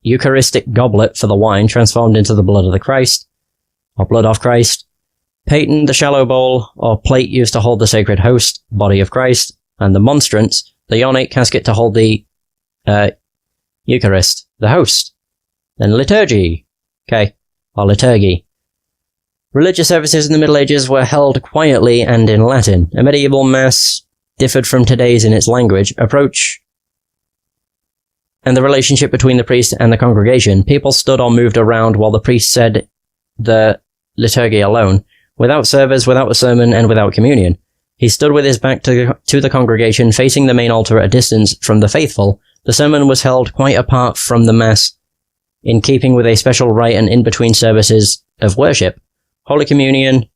Eucharistic goblet for the wine transformed into the blood of the Christ, or blood of Christ. Paten, the shallow bowl or plate used to hold the sacred host, body of Christ. And the monstrance, the ornate casket to hold the Eucharist, the host. Then liturgy, okay, or liturgy. Religious services in the Middle Ages were held quietly and in Latin. A medieval mass differed from today's in its language, approach, and the relationship between the priest and the congregation. People stood or moved around while the priest said the liturgy alone, without service, without a sermon, and without communion. He stood with his back to the congregation, facing the main altar at a distance from the faithful. The sermon was held quite apart from the Mass, in keeping with a special rite and in-between services of worship. Holy Communion,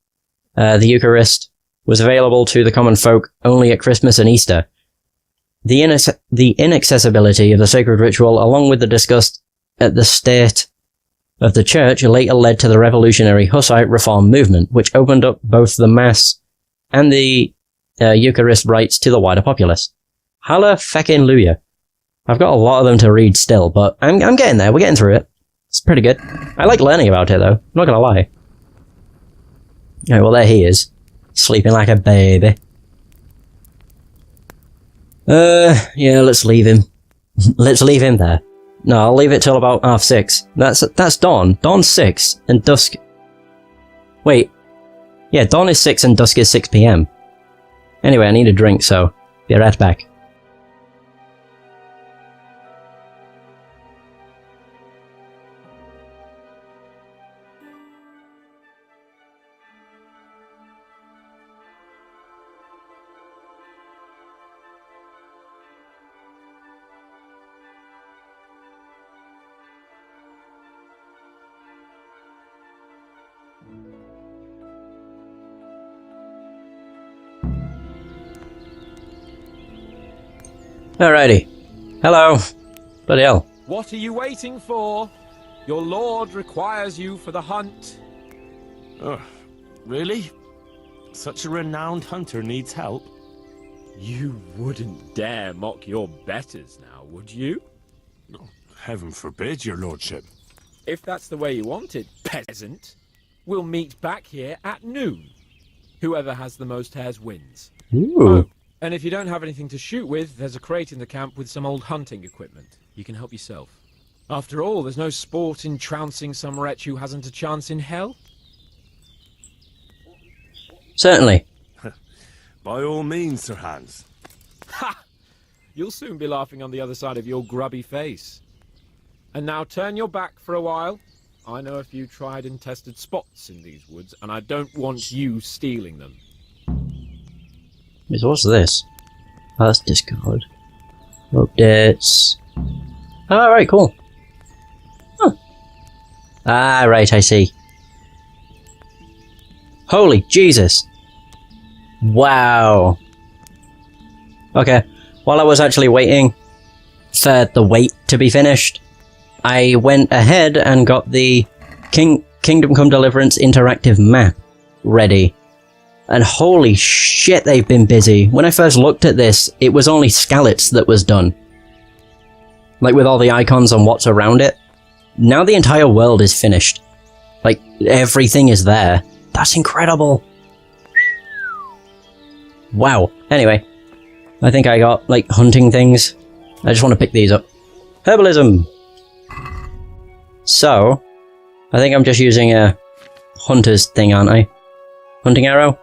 the Eucharist, was available to the common folk only at Christmas and Easter. The inaccessibility of the sacred ritual, along with the disgust at the state of the Church, later led to the revolutionary Hussite reform movement, which opened up both the Mass and the Eucharist rites to the wider populace. Hallelujah. I've got a lot of them to read still, but I'm getting there. We're getting through it. It's pretty good. I like learning about it, though. I'm not gonna lie. Alright, well, there he is. Sleeping like a baby. Yeah, let's leave him. Let's leave him there. No, I'll leave it till about 6:30. That's dawn. Dawn's 6, and dusk... Wait. Yeah, dawn is 6 and dusk is 6 PM. Anyway, I need a drink, so be right back. Alrighty. Hello. Bloody hell. What are you waiting for? Your lord requires you for the hunt. Really? Such a renowned hunter needs help? You wouldn't dare mock your betters now, would you? Oh, heaven forbid, your lordship. If that's the way you want it, peasant, we'll meet back here at noon. Whoever has the most hares wins. Ooh. Oh, and if you don't have anything to shoot with, there's a crate in the camp with some old hunting equipment. You can help yourself. After all, there's no sport in trouncing some wretch who hasn't a chance in hell. Certainly. By all means, Sir Hans. Ha! You'll soon be laughing on the other side of your grubby face. And now turn your back for a while. I know a few tried and tested spots in these woods, and I don't want you stealing them. What's this? Oh, that's discard. Updates. Oh, right, cool. Huh. Ah, right, I see. Holy Jesus! Wow. Okay, while I was actually waiting for the wait to be finished, I went ahead and got the Kingdom Come Deliverance interactive map ready. And holy shit, they've been busy. When I first looked at this, it was only Skalitz that was done. Like with all the icons and what's around it. Now the entire world is finished. Like, everything is there. That's incredible. Wow. Anyway, I think I got, like, hunting things. I just want to pick these up. Herbalism! So, I think I'm just using a hunter's thing, aren't I? Hunting arrow?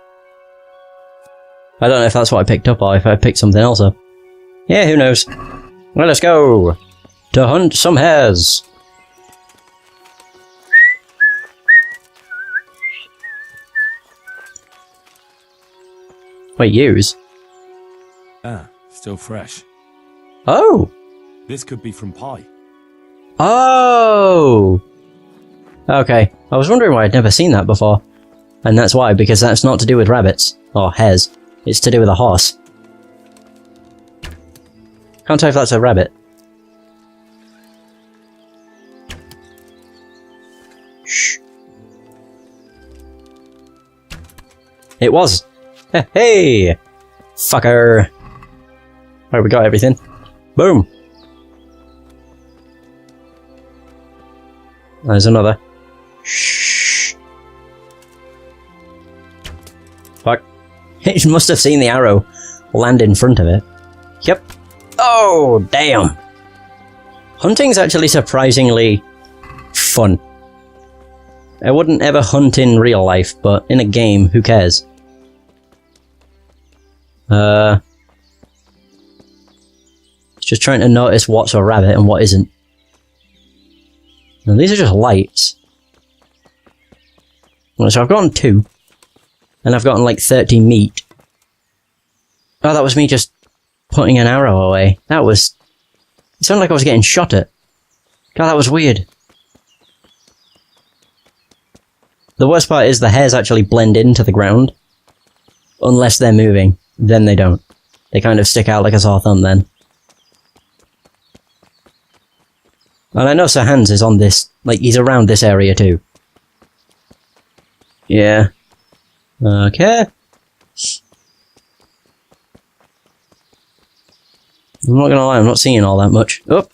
I don't know if that's what I picked up or if I picked something else up. Yeah, who knows? Well, let's go! To hunt some hares! Wait, use? Ah, still fresh. Oh! This could be from pie. Oh! Okay, I was wondering why I'd never seen that before. And that's why, because that's not to do with rabbits. Or hares. It's to do with a horse. Can't tell if that's a rabbit. Shh. It was! Hey! Fucker! Right, we got everything. Boom! There's another. Shh. Fuck. It must have seen the arrow land in front of it. Yep. Oh, damn! Hunting's actually surprisingly fun. I wouldn't ever hunt in real life, but in a game, who cares? Just trying to notice what's a rabbit and what isn't. Now, these are just lights. Well, so I've gotten 2. And I've gotten like 30 meat. Oh, that was me just putting an arrow away. That was... It sounded like I was getting shot at. God, that was weird. The worst part is the hairs actually blend into the ground. Unless they're moving. Then they don't. They kind of stick out like a sore thumb then. And I know Sir Hans is on this, like, he's around this area too. Yeah. Okay. I'm not gonna lie, I'm not seeing all that much. Oh!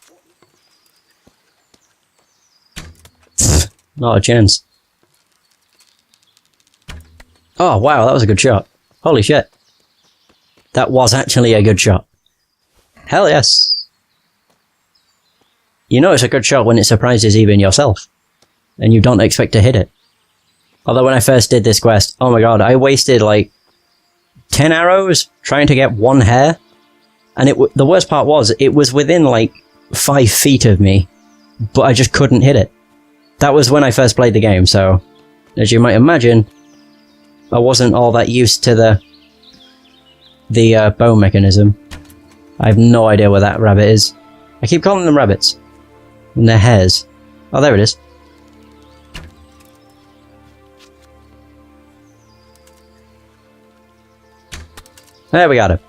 Not a chance. Oh, wow, that was a good shot. Holy shit. That was actually a good shot. Hell yes. You know it's a good shot when it surprises even yourself. And you don't expect to hit it. Although when I first did this quest, oh my god, I wasted like 10 arrows trying to get one hare. And the worst part was, it was within like 5 feet of me. But I just couldn't hit it. That was when I first played the game, so... As you might imagine, I wasn't all that used to the bow mechanism. I have no idea where that rabbit is. I keep calling them rabbits. And they're hares. Oh, there it is. There we got it.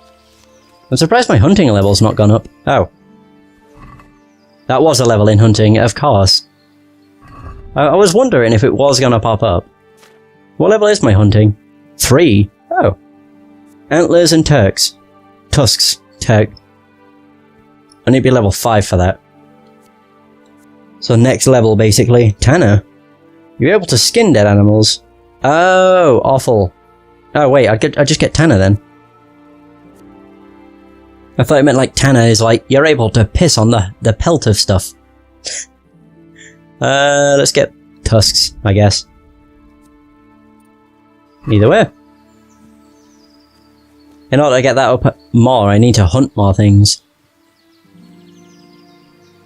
I'm surprised my hunting level's not gone up. Oh. That was a level in hunting, of course. I was wondering if it was gonna pop up. What level is my hunting? 3? Oh. Antlers and Turks. Tusks. Turk. I need to be level 5 for that. So next level, basically. Tanner. You're able to skin dead animals. Oh, awful. Oh, wait, I just get Tanner then. I thought it meant like Tanner is like, you're able to piss on the pelt of stuff. Let's get tusks, I guess. Either way. In order to get that up more, I need to hunt more things.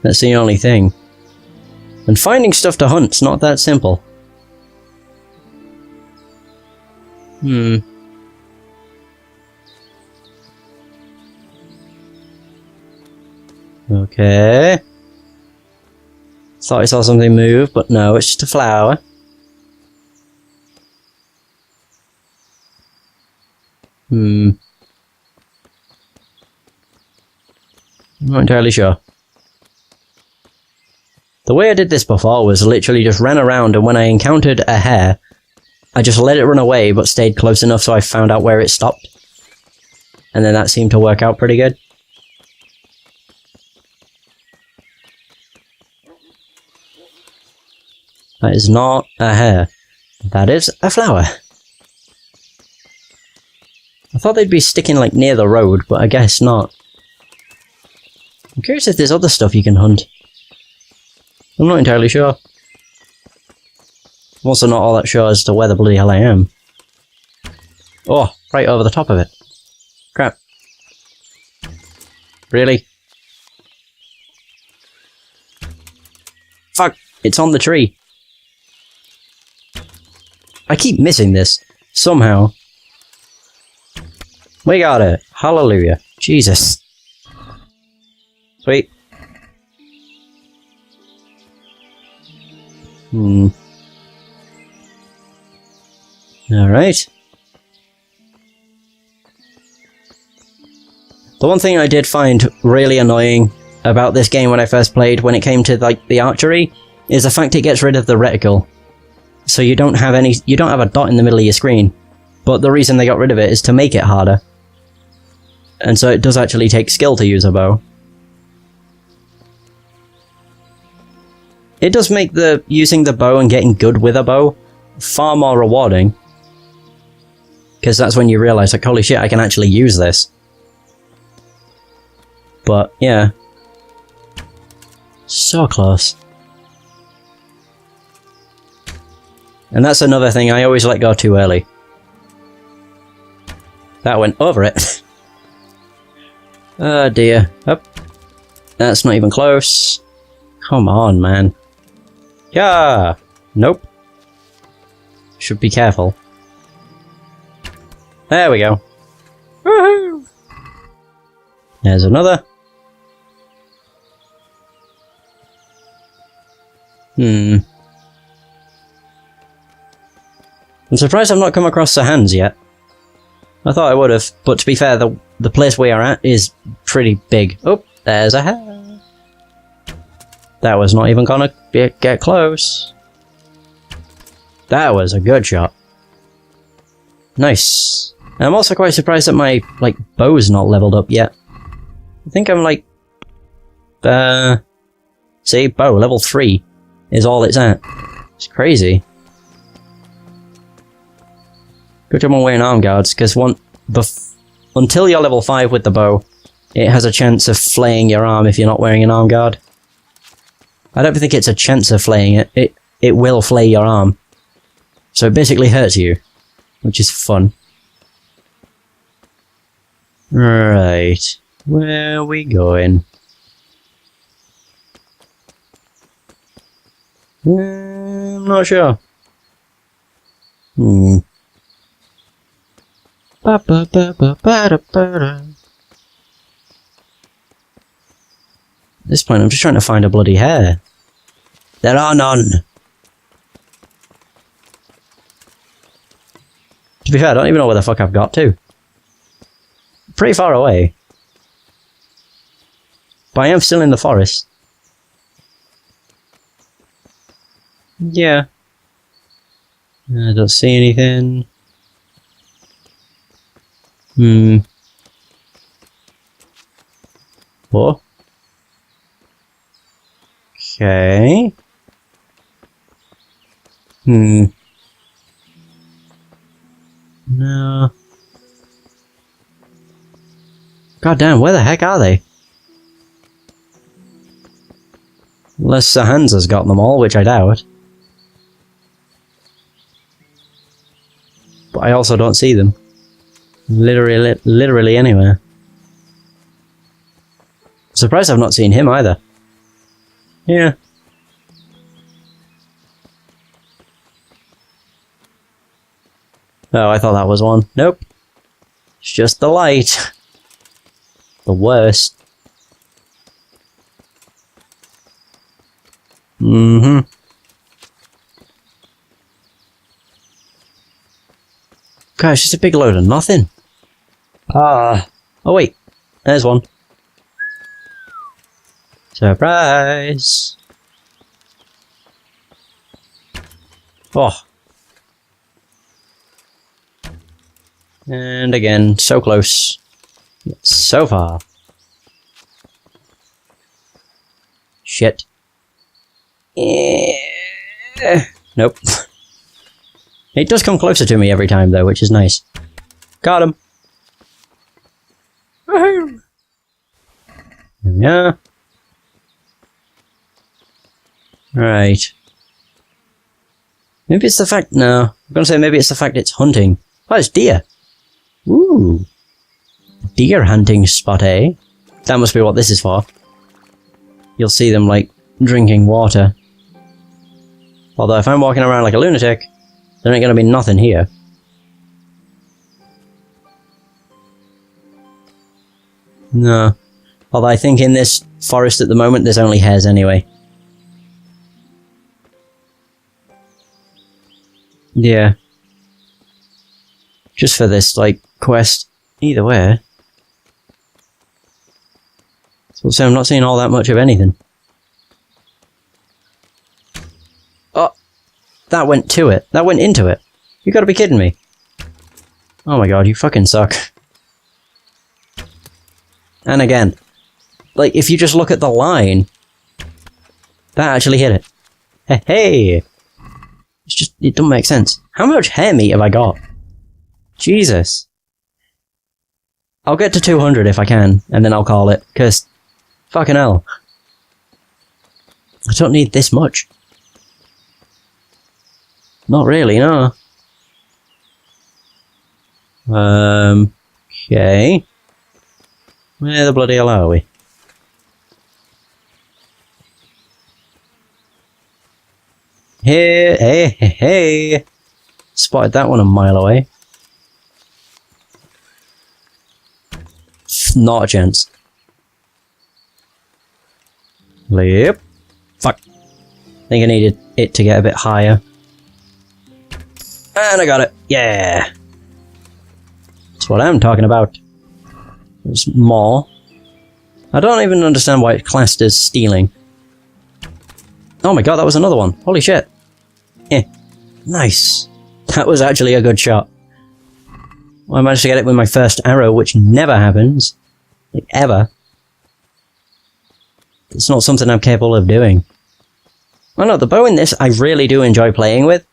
That's the only thing. And finding stuff to hunt's not that simple. Okay. Thought I saw something move, but no, it's just a flower. I'm not entirely sure. The way I did this before was literally just ran around, and when I encountered a hare, I just let it run away but stayed close enough so I found out where it stopped. And then that seemed to work out pretty good. That is not a hare. That is a flower. I thought they'd be sticking like near the road, but I guess not. I'm curious if there's other stuff you can hunt. I'm not entirely sure. I'm also not all that sure as to where the bloody hell I am. Oh, right over the top of it. Crap. Really? Fuck, it's on the tree. I keep missing this. Somehow. We got it. Hallelujah. Jesus. Sweet. Alright. The one thing I did find really annoying about this game when I first played, when it came to like the archery, is the fact it gets rid of the reticle. So you don't have a dot in the middle of your screen. But the reason they got rid of it is to make it harder. And so it does actually take skill to use a bow. It does make using the bow and getting good with a bow far more rewarding. Because that's when you realise, like, holy shit, I can actually use this. But, yeah. So close. And that's another thing, I always let go too early. That went over it. Oh dear. Up. That's not even close. Come on, man. Yeah. Nope. Should be careful. There we go. Woohoo! There's another. I'm surprised I've not come across the hands yet. I thought I would have, but to be fair, the place we are at is pretty big. Oh, there's a hare. That was not even gonna get close. That was a good shot. Nice. And I'm also quite surprised that my, like, bow's not leveled up yet. I think I'm like... see, bow, level 3 is all it's at. It's crazy. Good job on wearing arm guards, because until you're level 5 with the bow, it has a chance of flaying your arm if you're not wearing an arm guard. I don't think it's a chance of flaying it. It will flay your arm. So it basically hurts you, which is fun. Right. Where are we going? I'm not sure. At this point, I'm just trying to find a bloody hare. There are none. To be fair, I don't even know where the fuck I've got to. Pretty far away. But I am still in the forest. Yeah. I don't see anything. What? Okay. No. God damn, where the heck are they? Unless Sir Hans has got them all, which I doubt. But I also don't see them. Literally anywhere. Surprised I've not seen him either. Yeah. Oh, I thought that was one. Nope. It's just the light. The worst. God, it's just a big load of nothing. Oh wait. There's one. Surprise! Oh. And again, so close. Yet so far. Shit. Nope. It does come closer to me every time though, which is nice. Got him! Woohoo! There we are. Right. Maybe it's the fact... No. I'm gonna say maybe it's the fact it's hunting. Oh, it's deer! Ooh. Deer hunting spot, eh? That must be what this is for. You'll see them, like, drinking water. Although if I'm walking around like a lunatic, there ain't gonna be nothing here. No. Although I think in this forest at the moment there's only hares anyway. Yeah. Just for this, like, quest. Either way. So I'm not seeing all that much of anything. Oh! That went to it. That went into it. You gotta be kidding me. Oh my god, you fucking suck. And again. Like, if you just look at the line... That actually hit it. Hey, hey! It's just... It doesn't make sense. How much hair meat have I got? Jesus. I'll get to 200 if I can, and then I'll call it, because... Fucking hell. I don't need this much. Not really, no. Okay. Where the bloody hell are we? Here, hey, hey, hey. Spotted that one a mile away. Not a chance. Yep. Fuck. I think I needed it to get a bit higher. And I got it. Yeah. That's what I'm talking about. There's more. I don't even understand why it's classed as stealing. Oh my god, that was another one. Holy shit. Eh. Nice. That was actually a good shot. Well, I managed to get it with my first arrow, which never happens. Like, ever. It's not something I'm capable of doing. I know, the bow in this I really do enjoy playing with,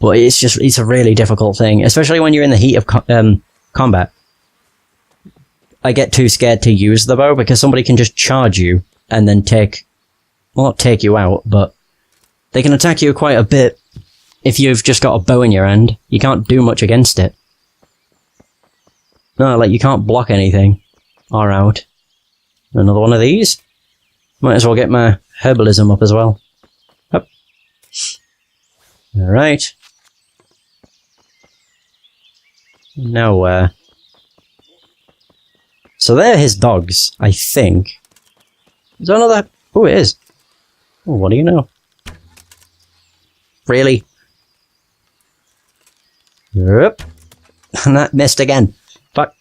but it's a really difficult thing, especially when you're in the heat of combat. I get too scared to use the bow because somebody can just charge you and then well, not take you out, but they can attack you quite a bit if you've just got a bow in your hand. You can't do much against it. No, like, you can't block anything. Or out. Another one of these? Might as well get my herbalism up as well. Up. Alright. Now where? So they're his dogs, I think. Is there another... Oh, it is. Oh, what do you know? Really? Yep. And that missed again. Fuck.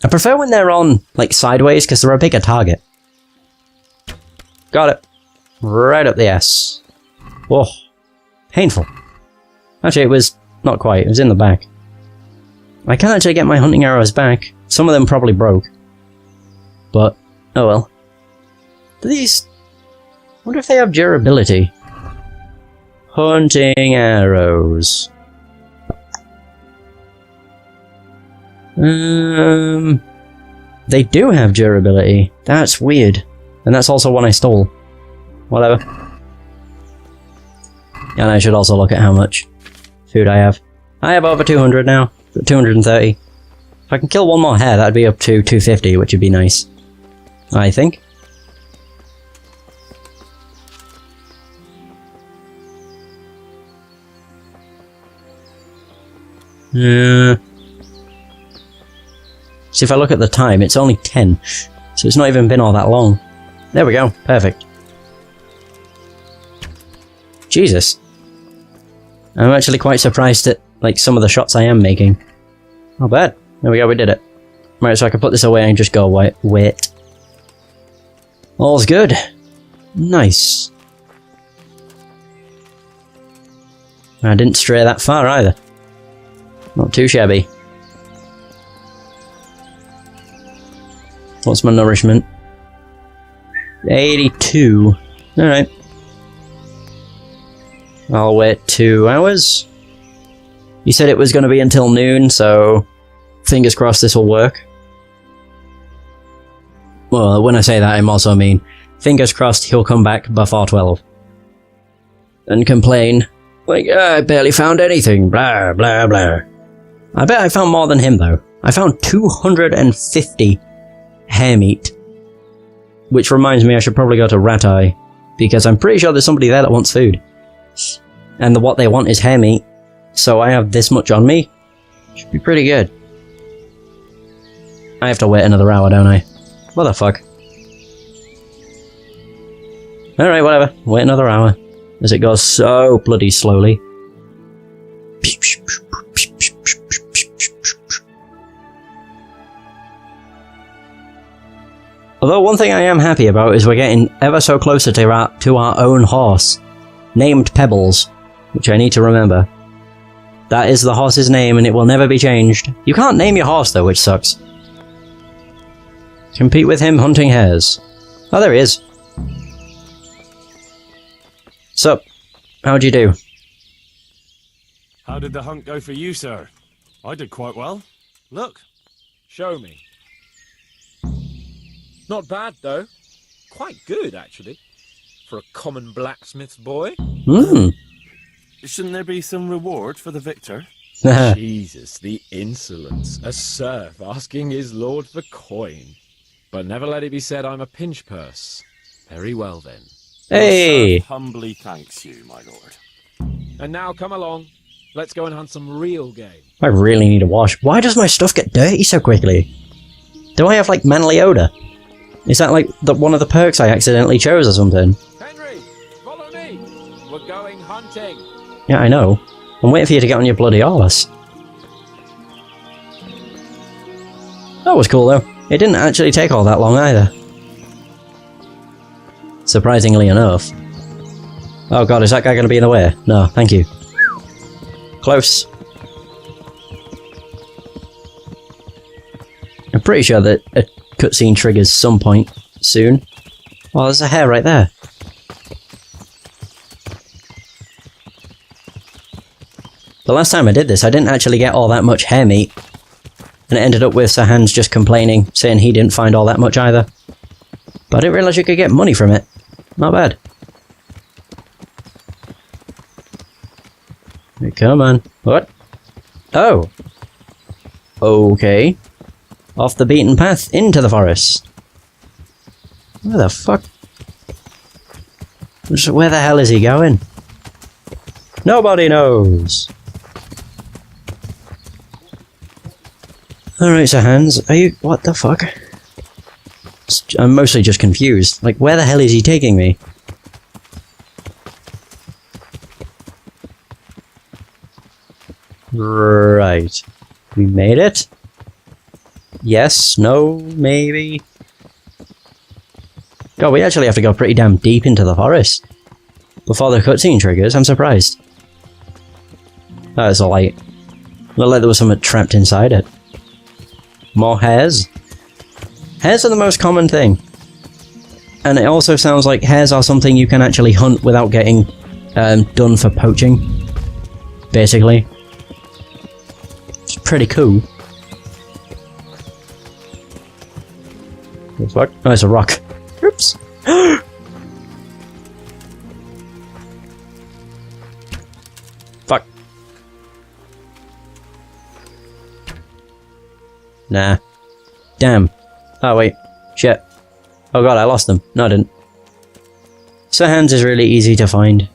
I prefer when they're on, like, sideways, because they're a bigger target. Got it. Right up the ass. Oh, painful. Actually, it was not quite. It was in the back. I can actually get my hunting arrows back. Some of them probably broke. But, oh well. Do these... I wonder if they have durability. Hunting arrows. They do have durability. That's weird. And that's also one I stole. Whatever. And I should also look at how much food I have. I have over 200 now. 230. If I can kill one more hare, that'd be up to 250, which would be nice. I think. See, if I look at the time, it's only 10. So it's not even been all that long. There we go. Perfect. Jesus. I'm actually quite surprised at, like, some of the shots I am making. Not bad. There we go, we did it. Right, so I can put this away and just go wait. All's good. Nice. I didn't stray that far either. Not too shabby. What's my nourishment? 82. Alright. I'll wait 2 hours. You said it was going to be until noon, so fingers crossed this will work. Well, when I say that, I also mean fingers crossed he'll come back before 12. And complain, like, I barely found anything, blah, blah, blah. I bet I found more than him, though. I found 250 hare meat. Which reminds me I should probably go to Rat Eye, because I'm pretty sure there's somebody there that wants food. And what they want is hare meat, so I have this much on me. Should be pretty good. I have to wait another hour, don't I? What the fuck? Alright, whatever. Wait another hour. As it goes so bloody slowly. Although one thing I am happy about is we're getting ever so closer to our own horse. Named Pebbles. Which I need to remember. That is the horse's name and it will never be changed. You can't name your horse though, which sucks. Compete with him hunting hares. Oh, there he is. Sup? How'd you do? How did the hunt go for you, sir? I did quite well. Look. Show me. Not bad, though. Quite good, actually. For a common blacksmith's boy. Hmm. Shouldn't there be some reward for the victor? Jesus, the insolence. A serf asking his lord for coin. But never let it be said I'm a pinch purse. Very well, then. Hey! Your serf humbly thanks you, my lord. And now come along. Let's go and hunt some real game. I really need a wash. Why does my stuff get dirty so quickly? Do I have, like, manly odor? Is that, like, one of the perks I accidentally chose or something? Henry, follow me. We're going hunting. Yeah, I know. I'm waiting for you to get on your bloody horse. That was cool, though. It didn't actually take all that long, either. Surprisingly enough. Oh god, is that guy going to be in the way? No, thank you. Close. I'm pretty sure that a cutscene triggers some point soon. Oh, there's a hare right there. The last time I did this, I didn't actually get all that much hare meat. And it ended up with Sir Hans just complaining, saying he didn't find all that much either. But I didn't realise you could get money from it. Not bad. Hey, come on. What? Oh. Okay. Off the beaten path into the forest. Where the fuck? Where the hell is he going? Nobody knows. Alright, Sir Hans, are you... what the fuck? I'm mostly just confused. Like, where the hell is he taking me? Right. We made it? Yes, no, maybe? God, we actually have to go pretty damn deep into the forest before the cutscene triggers. I'm surprised. Oh, it's a light. Looked like there was something trapped inside it. More hares? Hares are the most common thing. And it also sounds like hares are something you can actually hunt without getting done for poaching. Basically. It's pretty cool. What the fuck? Oh, it's a rock. Oops. Fuck. Nah. Damn. Oh wait. Shit. Oh god, I lost them. No, I didn't. Sir Hans is really easy to find.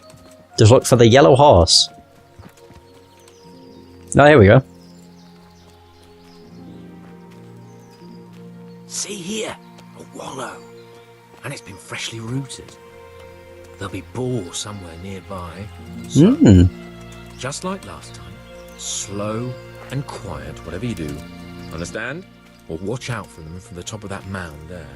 Just look for the yellow horse. Oh, here we go. See here, a wallow. And it's been freshly rooted. There'll be boar somewhere nearby. So, just like last time, slow and quiet, whatever you do. Understand? Or watch out for them from the top of that mound there.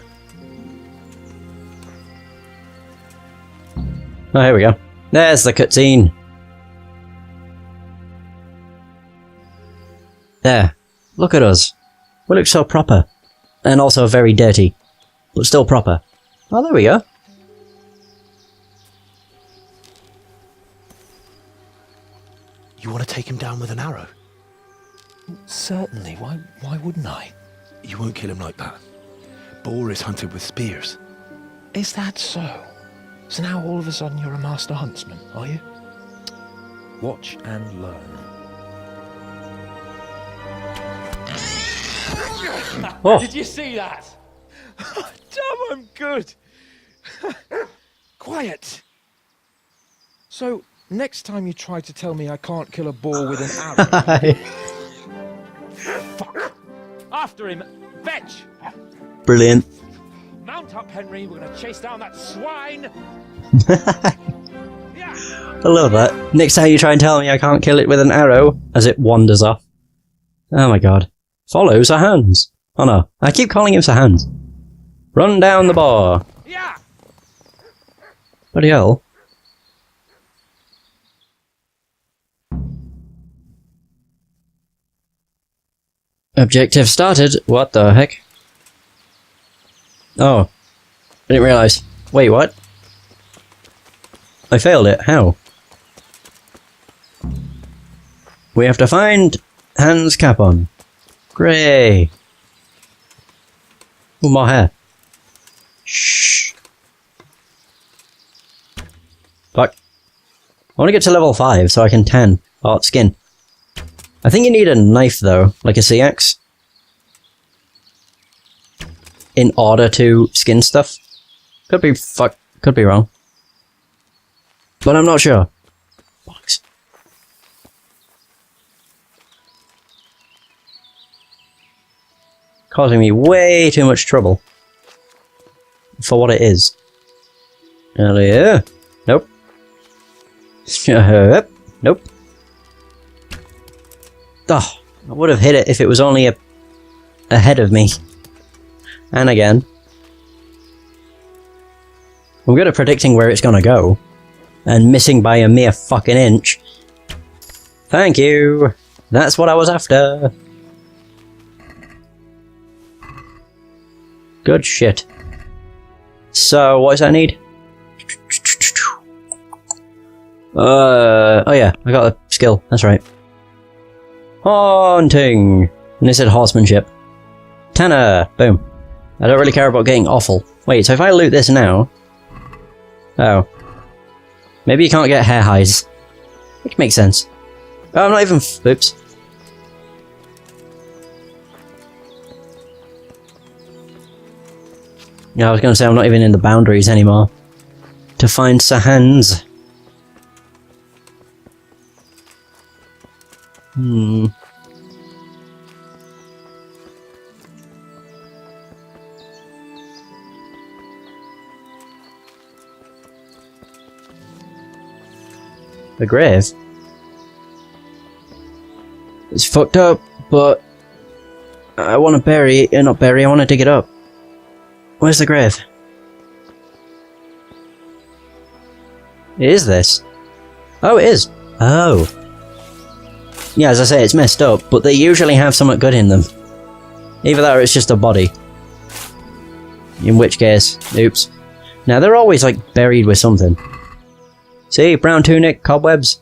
Oh, here we go. There's the cutscene. There. Look at us. We look so proper. And also very dirty. But still proper. Oh, there we go. You want to take him down with an arrow? Certainly. Why wouldn't I? You won't kill him like that. Boar is hunted with spears. Is that so? So now all of a sudden you're a master huntsman, are you? Watch and learn. Oh. Did you see that? Damn, I'm good. Quiet. So, next time you try to tell me I can't kill a boar with an arrow... Fuck. After him, fetch! Brilliant. Mount up, Henry. We're gonna chase down that swine. I love that. Next time you try and tell me I can't kill it with an arrow, as it wanders off. Oh my god. Follow Sir Hans. Oh no, I keep calling him Sir Hans. Run down the bar. Yeah. Bloody hell. Objective started. What the heck? Oh. I didn't realise. Wait, what? I failed it. How? We have to find Hans Capon. Grey. Ooh, more hair. Shh. Fuck. I want to get to level 5 so I can tan art skin. I think you need a knife though, like a sea axe, in order to skin stuff. Could be wrong. But I'm not sure. Bollocks. Causing me way too much trouble. For what it is. Earlier. Nope. Nope. Oh, I would have hit it if it was only ahead of me. And again. I'm good at predicting where it's gonna go. And missing by a mere fucking inch. Thank you! That's what I was after! Good shit. So, what does that need? Oh yeah, I got a skill, that's right. Haunting! And it said horsemanship. Tanner! Boom. I don't really care about getting awful. Wait, so if I loot this now... Oh. Maybe you can't get hair hides. Which makes sense. Oh, I'm not even... Oops. Yeah, I was going to say I'm not even in the boundaries anymore. To find Sir Hans. The grave? It's fucked up, but I want to bury it, not bury, I want to dig it up. Where's the grave? Is this? Oh, it is. Oh. Yeah, as I say, it's messed up, but they usually have something good in them. Either that or it's just a body. In which case, oops. Now, they're always, like, buried with something. See? Brown tunic, cobwebs,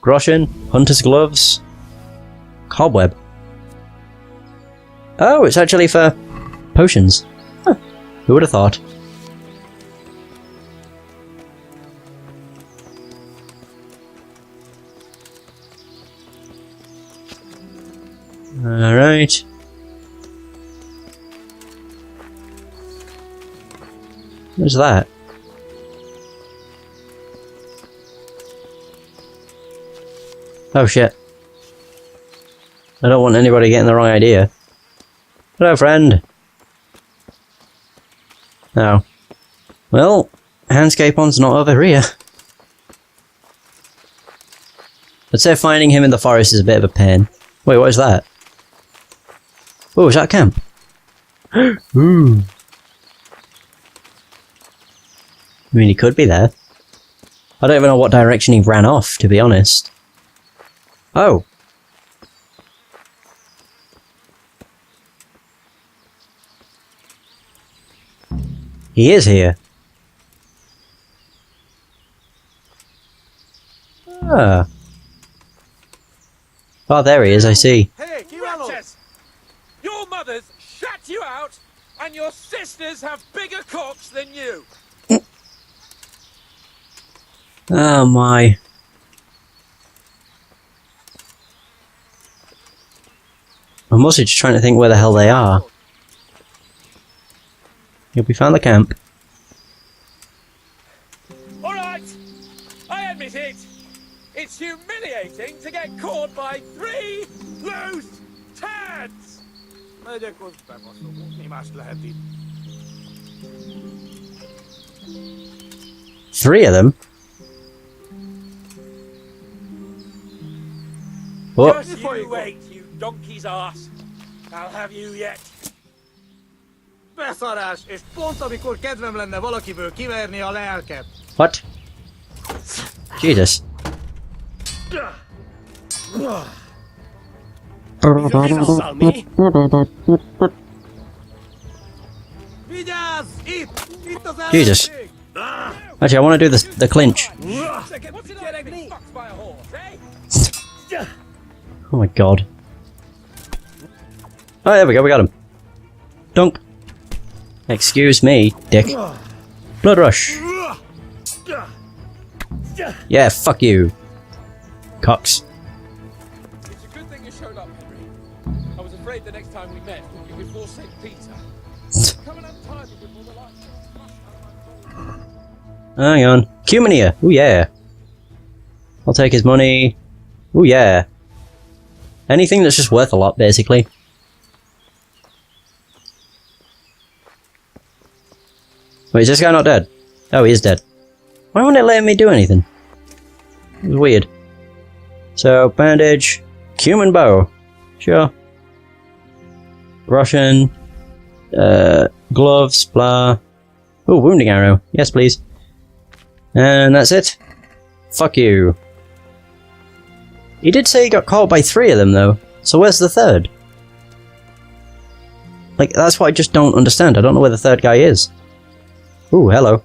groschen, hunter's gloves, cobweb. Oh, it's actually for potions. Huh. Who would have thought? Alright. What's that? Oh shit. I don't want anybody getting the wrong idea. Hello, friend. Oh. Well, Handscape-on's not over here. I'd say finding him in the forest is a bit of a pain. Wait, what is that? Oh, is that a camp? Ooh. I mean, he could be there. I don't even know what direction he ran off, to be honest. Oh. He is here. Ah. Oh, there he is, I see. Hey, wretches! Your mothers shut you out, and your sisters have bigger cocks than you! Oh my. I'm mostly just trying to think where the hell they are. Yep, we found the camp. Alright! I admit it! It's humiliating to get caught by 3 loose tads! Three of them? What? Just you wait, you donkey's ass! I'll have you yet! Beszarás, és pont amikor kedvem lenne valakiből kiverni a lelket. What? Jesus. Vigyázz! Itt az Jesus. ellenség! Actually, I want to do the clinch. Oh my god. Oh, there we go, we got him. Dunk. Excuse me, dick. Blood rush. Yeah, fuck you. Cox. It's a good thing you showed up, Henry. I was afraid the next time we met would be before St. Peter. Come and untie me before the lights. Hang on. Cumin here. Ooh, yeah. I'll take his money. Ooh, yeah. Anything that's just worth a lot, basically. Wait, is this guy not dead? Oh, he is dead. Why won't it let me do anything? It was weird. So, bandage. Cumin bow. Sure. Russian. Gloves. Blah. Ooh, wounding arrow. Yes, please. And that's it. Fuck you. He did say he got caught by 3 of them, though. So where's the third? Like, that's what I just don't understand. I don't know where the third guy is. Ooh, hello.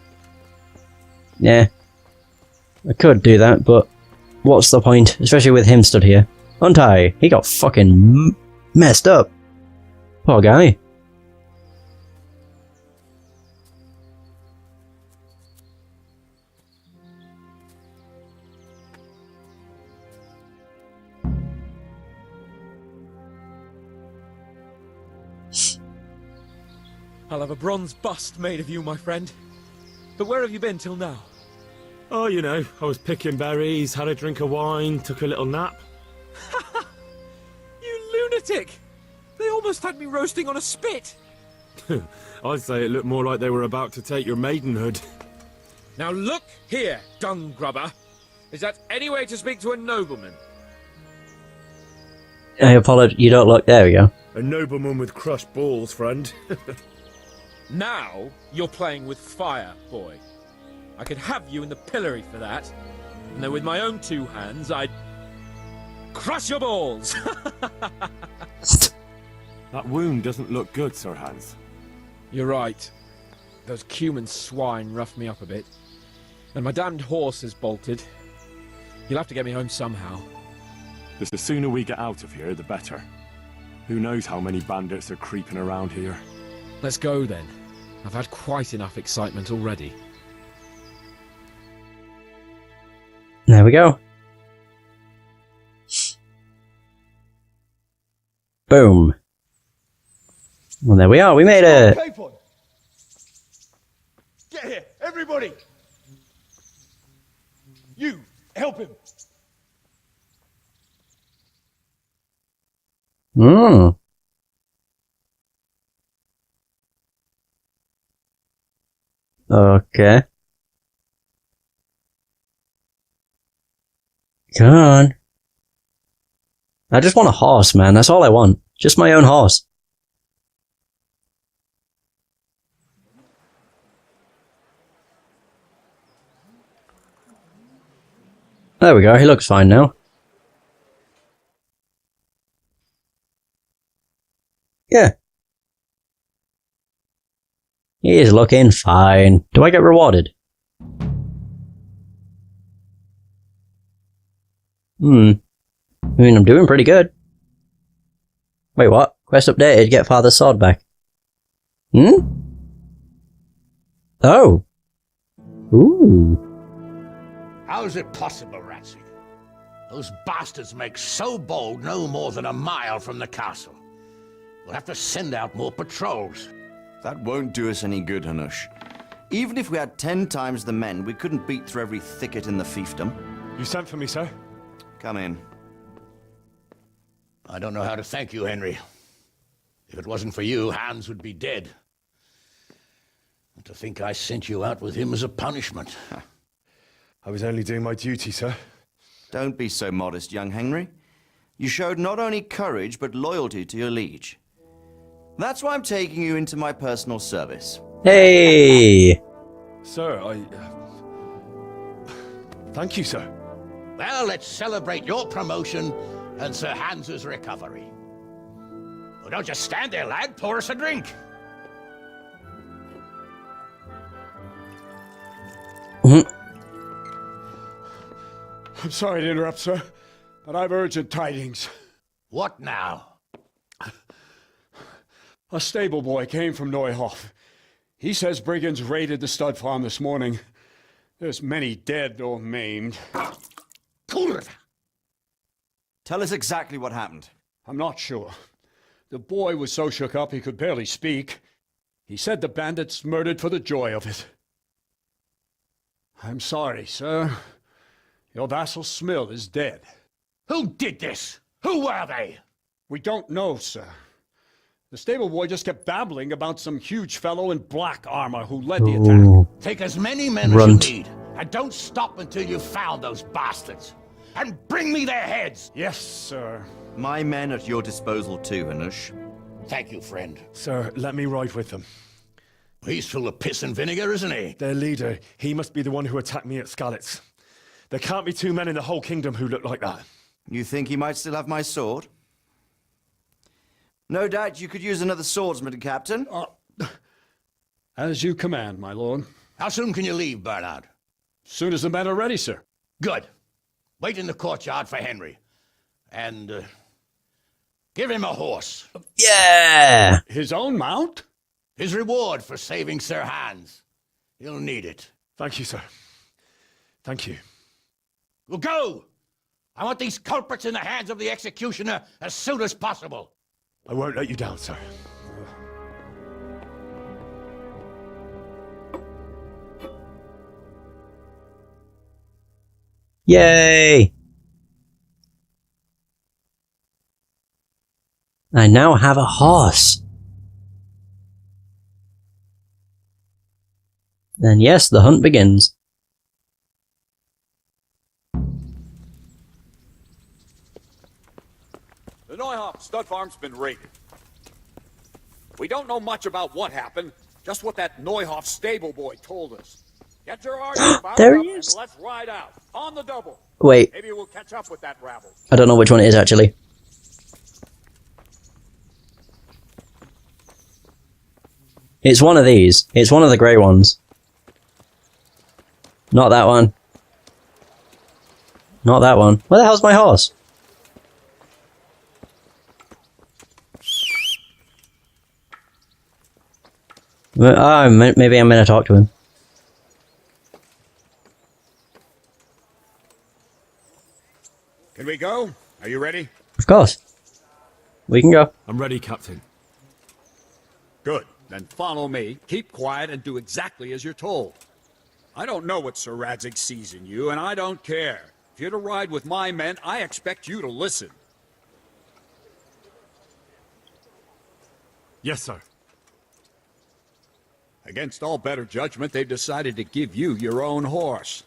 Yeah. I could do that, but what's the point? Especially with him stood here. Untie. He got fucking messed up. Poor guy. I'll have a bronze bust made of you, my friend. But where have you been till now? Oh, you know, I was picking berries, had a drink of wine, took a little nap. You lunatic! They almost had me roasting on a spit! I'd say it looked more like they were about to take your maidenhood. Now look here, dung grubber. Is that any way to speak to a nobleman? I apologize. You don't look. There we go. A nobleman with crushed balls, friend. Now you're playing with fire, boy. I could have you in the pillory for that. And then with my own 2 hands, I'd crush your balls. That wound doesn't look good, Sir Hans. You're right. Those Cuman swine roughed me up a bit. And my damned horse is bolted. You'll have to get me home somehow. The sooner we get out of here, the better. Who knows how many bandits are creeping around here. Let's go then. I've had quite enough excitement already. There we go. Boom. Well, there we are. We made it. Get here, everybody! You, help him! Hmm. Okay. Come on. I just want a horse, man. That's all I want. Just my own horse. There we go. He looks fine now. Yeah. He is looking fine. Do I get rewarded? I mean, I'm doing pretty good. Wait, what? Quest updated, get father's sword back. Oh. Ooh. How is it possible, Ratsy? Those bastards make so bold no more than a mile from the castle. We'll have to send out more patrols. That won't do us any good, Hanush. Even if we had 10 times the men, we couldn't beat through every thicket in the fiefdom. You sent for me, sir? Come in. I don't know how to thank you, Henry. If it wasn't for you, Hans would be dead. And to think I sent you out with him as a punishment. I was only doing my duty, sir. Don't be so modest, young Henry. You showed not only courage, but loyalty to your liege. That's why I'm taking you into my personal service. Hey! Sir, Thank you, sir. Well, let's celebrate your promotion and Sir Hans's recovery. Well, don't just stand there, lad. Pour us a drink. I'm sorry to interrupt, sir, but I've urgent tidings. What now? A stable boy came from Neuhof. He says brigands raided the stud farm this morning. There's many dead or maimed. Tell us exactly what happened. I'm not sure. The boy was so shook up he could barely speak. He said the bandits murdered for the joy of it. I'm sorry, sir. Your vassal Smill is dead. Who did this? Who were they? We don't know, sir. The stable boy just kept babbling about some huge fellow in black armor who led the attack. Take as many men as you need, and don't stop until you've found those bastards. And bring me their heads! Yes, sir. My men at your disposal too, Hanush. Thank you, friend. Sir, let me ride with them. He's full of piss and vinegar, isn't he? Their leader, he must be the one who attacked me at Skalitz. There can't be 2 men in the whole kingdom who look like that. You think he might still have my sword? No doubt you could use another swordsman, Captain. As you command, my lord. How soon can you leave, Bernard? Soon as the men are ready, sir. Good. Wait in the courtyard for Henry. And, give him a horse. Yeah! His own mount? His reward for saving Sir Hans. He'll need it. Thank you, sir. Thank you. Well, go! I want these culprits in the hands of the executioner as soon as possible. I won't let you down, sir. Yay! I now have a horse. And yes, the hunt begins. The Neuhof stud farm's been raided. We don't know much about what happened, just what that Neuhof stable boy told us. Get your argument about There up he is. and let's ride out. On the double. Wait, Maybe we'll catch up with that rabble. I don't know which one it is actually. It's one of these. It's one of the grey ones. Not that one. Not that one. Where the hell's my horse? Ah, maybe I'm gonna talk to him. Can we go? Are you ready? Of course. We can go. I'm ready, Captain. Good. Then follow me. Keep quiet and do exactly as you're told. I don't know what Sir Radzig sees in you, and I don't care. If you're to ride with my men, I expect you to listen. Yes, sir. Against all better judgment, they've decided to give you your own horse.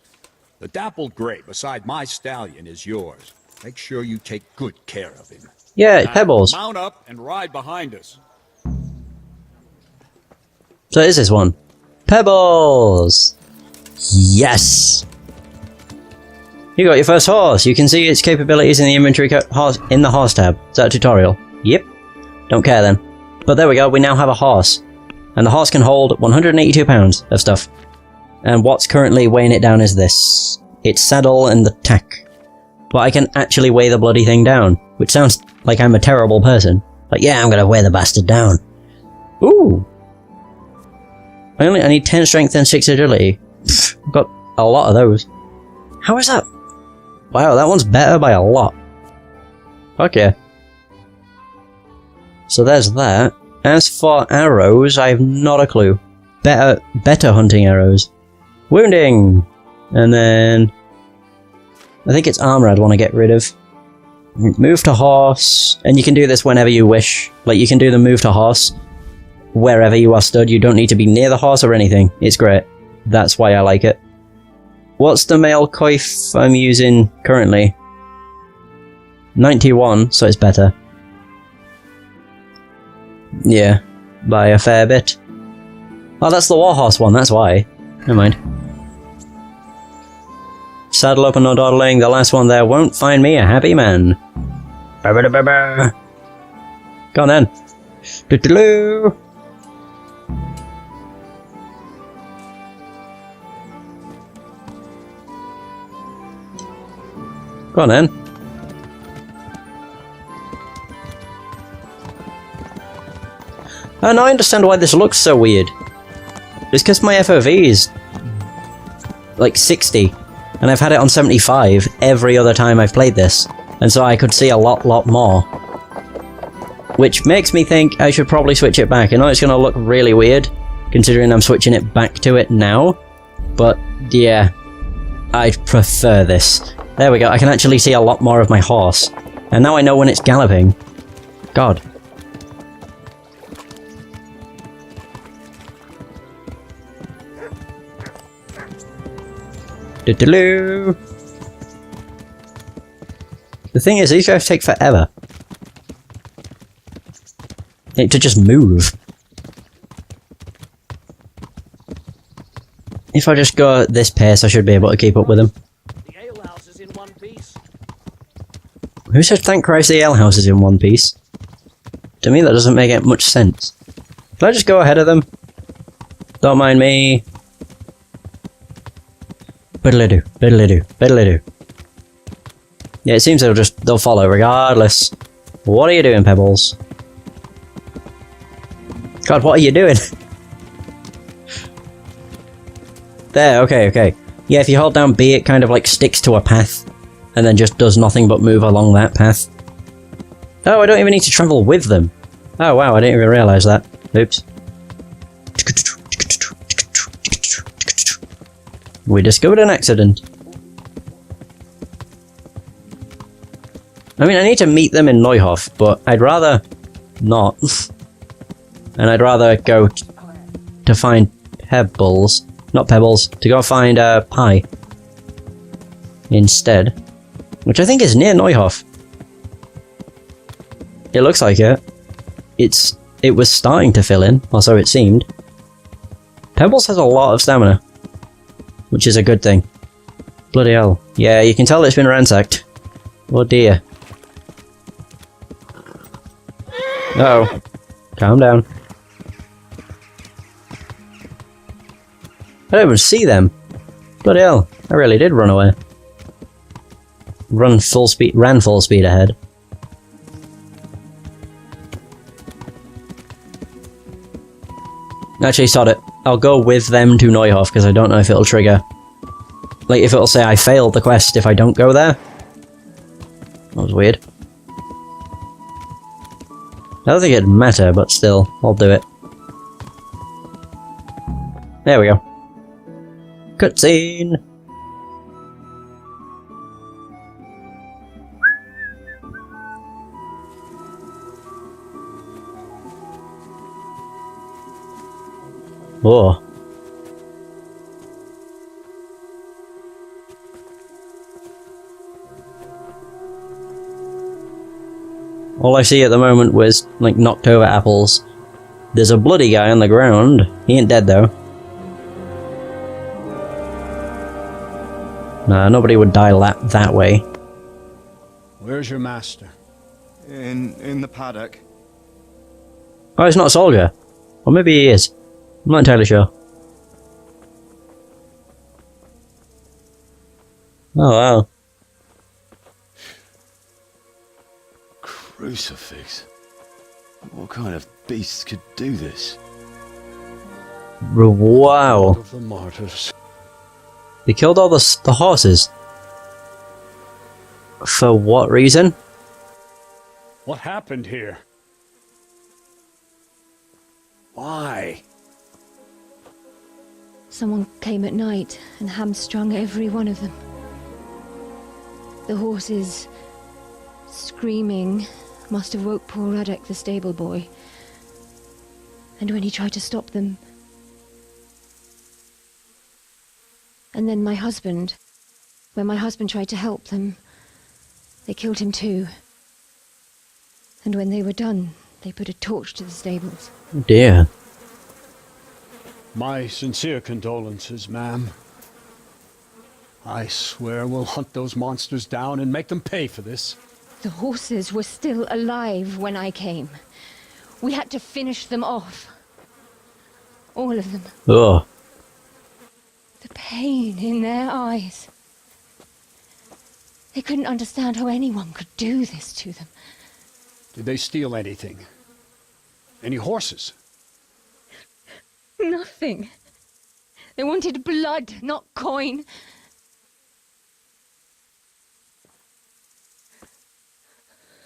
The dappled gray beside my stallion is yours. Make sure you take good care of him. Yeah, Now, Pebbles. Mount up and ride behind us. So it is this one. Pebbles! Yes! You got your first horse. You can see its capabilities in the inventory in the horse tab. Is that a tutorial? Yep. Don't care then. But there we go, we now have a horse. And the horse can hold 182 pounds of stuff. And what's currently weighing it down is this. Its saddle and the tack. But I can actually weigh the bloody thing down. Which sounds like I'm a terrible person. Like, yeah, I'm gonna weigh the bastard down. Ooh! I need 10 strength and 6 agility. Pfft, I've got a lot of those. How is that? Wow, that one's better by a lot. Fuck yeah. So there's that. As for arrows, I have not a clue. Better hunting arrows. Wounding! And then... I think it's armor I'd want to get rid of. Move to horse. And you can do this whenever you wish. Like, you can do the move to horse wherever you are stood. You don't need to be near the horse or anything. It's great. That's why I like it. What's the male coif I'm using currently? 91, so it's better. Yeah, by a fair bit. Oh, that's the warhorse one, that's why. Never mind. Saddle up and no dawdling, the last one there won't find me a happy man. Ba-ba-da-ba-ba. Go on then. Do-do-do. Go on then. Oh, now I understand why this looks so weird. It's because my FOV is like 60, and I've had it on 75 every other time I've played this, and so I could see a lot more. Which makes me think I should probably switch it back. I know it's going to look really weird, considering I'm switching it back to it now, but yeah, I'd prefer this. There we go, I can actually see a lot more of my horse, and now I know when it's galloping. God. Do-do-do. The thing is, these guys take forever. To just move. If I just go at this pace, I should be able to keep up with them. The alehouse is in one piece. Who said thank Christ the alehouse is in one piece? To me that doesn't make much sense. Can I just go ahead of them? Don't mind me. Biddly-doo, biddly-doo, biddly-doo. Yeah, it seems they'll follow regardless. What are you doing, Pebbles? God, what are you doing? There, okay. Yeah, if you hold down B, it kind of like sticks to a path, and then just does nothing but move along that path. Oh, I don't even need to travel with them. Oh wow, I didn't even realise that. Oops. We discovered an accident. I mean, I need to meet them in Neuhof, but I'd rather not. And I'd rather go to find Pebbles. Not Pebbles. To go find Pie. Instead. Which I think is near Neuhof. It looks like it. It was starting to fill in, or so it seemed. Pebbles has a lot of stamina. which is a good thing. Bloody hell. Yeah, you can tell it's been ransacked. Oh dear. Uh-oh. Calm down. I don't even see them. Bloody hell. I really did run away. Ran full speed ahead. Actually, sod it. I'll go with them to Neuhof because I don't know if it'll trigger. Like, if it'll say I failed the quest if I don't go there. That was weird. I don't think it'd matter, but still, I'll do it. There we go. Cutscene! Oh. All I see at the moment was, like, knocked over apples. There's a bloody guy on the ground. He ain't dead, though. Nah, nobody would die that way. Where's your master? In the paddock. Oh, he's not a soldier. Or maybe he is. I'm not entirely sure. Oh, wow. Crucifix? What kind of beasts could do this? Wow. Of the martyrs. They killed all the horses. For what reason? What happened here? Why? Someone came at night and hamstrung every one of them. The horses, screaming, must have woke poor Radek, the stable boy. And when he tried to stop them... And then my husband, when my husband tried to help them, they killed him too. And when they were done, they put a torch to the stables. Oh dear. My sincere condolences, ma'am. I swear we'll hunt those monsters down and make them pay for this. The horses were still alive when I came. We had to finish them off. All of them. Ugh. The pain in their eyes. They couldn't understand how anyone could do this to them. Did they steal anything? Any horses? Nothing. They wanted blood, not coin.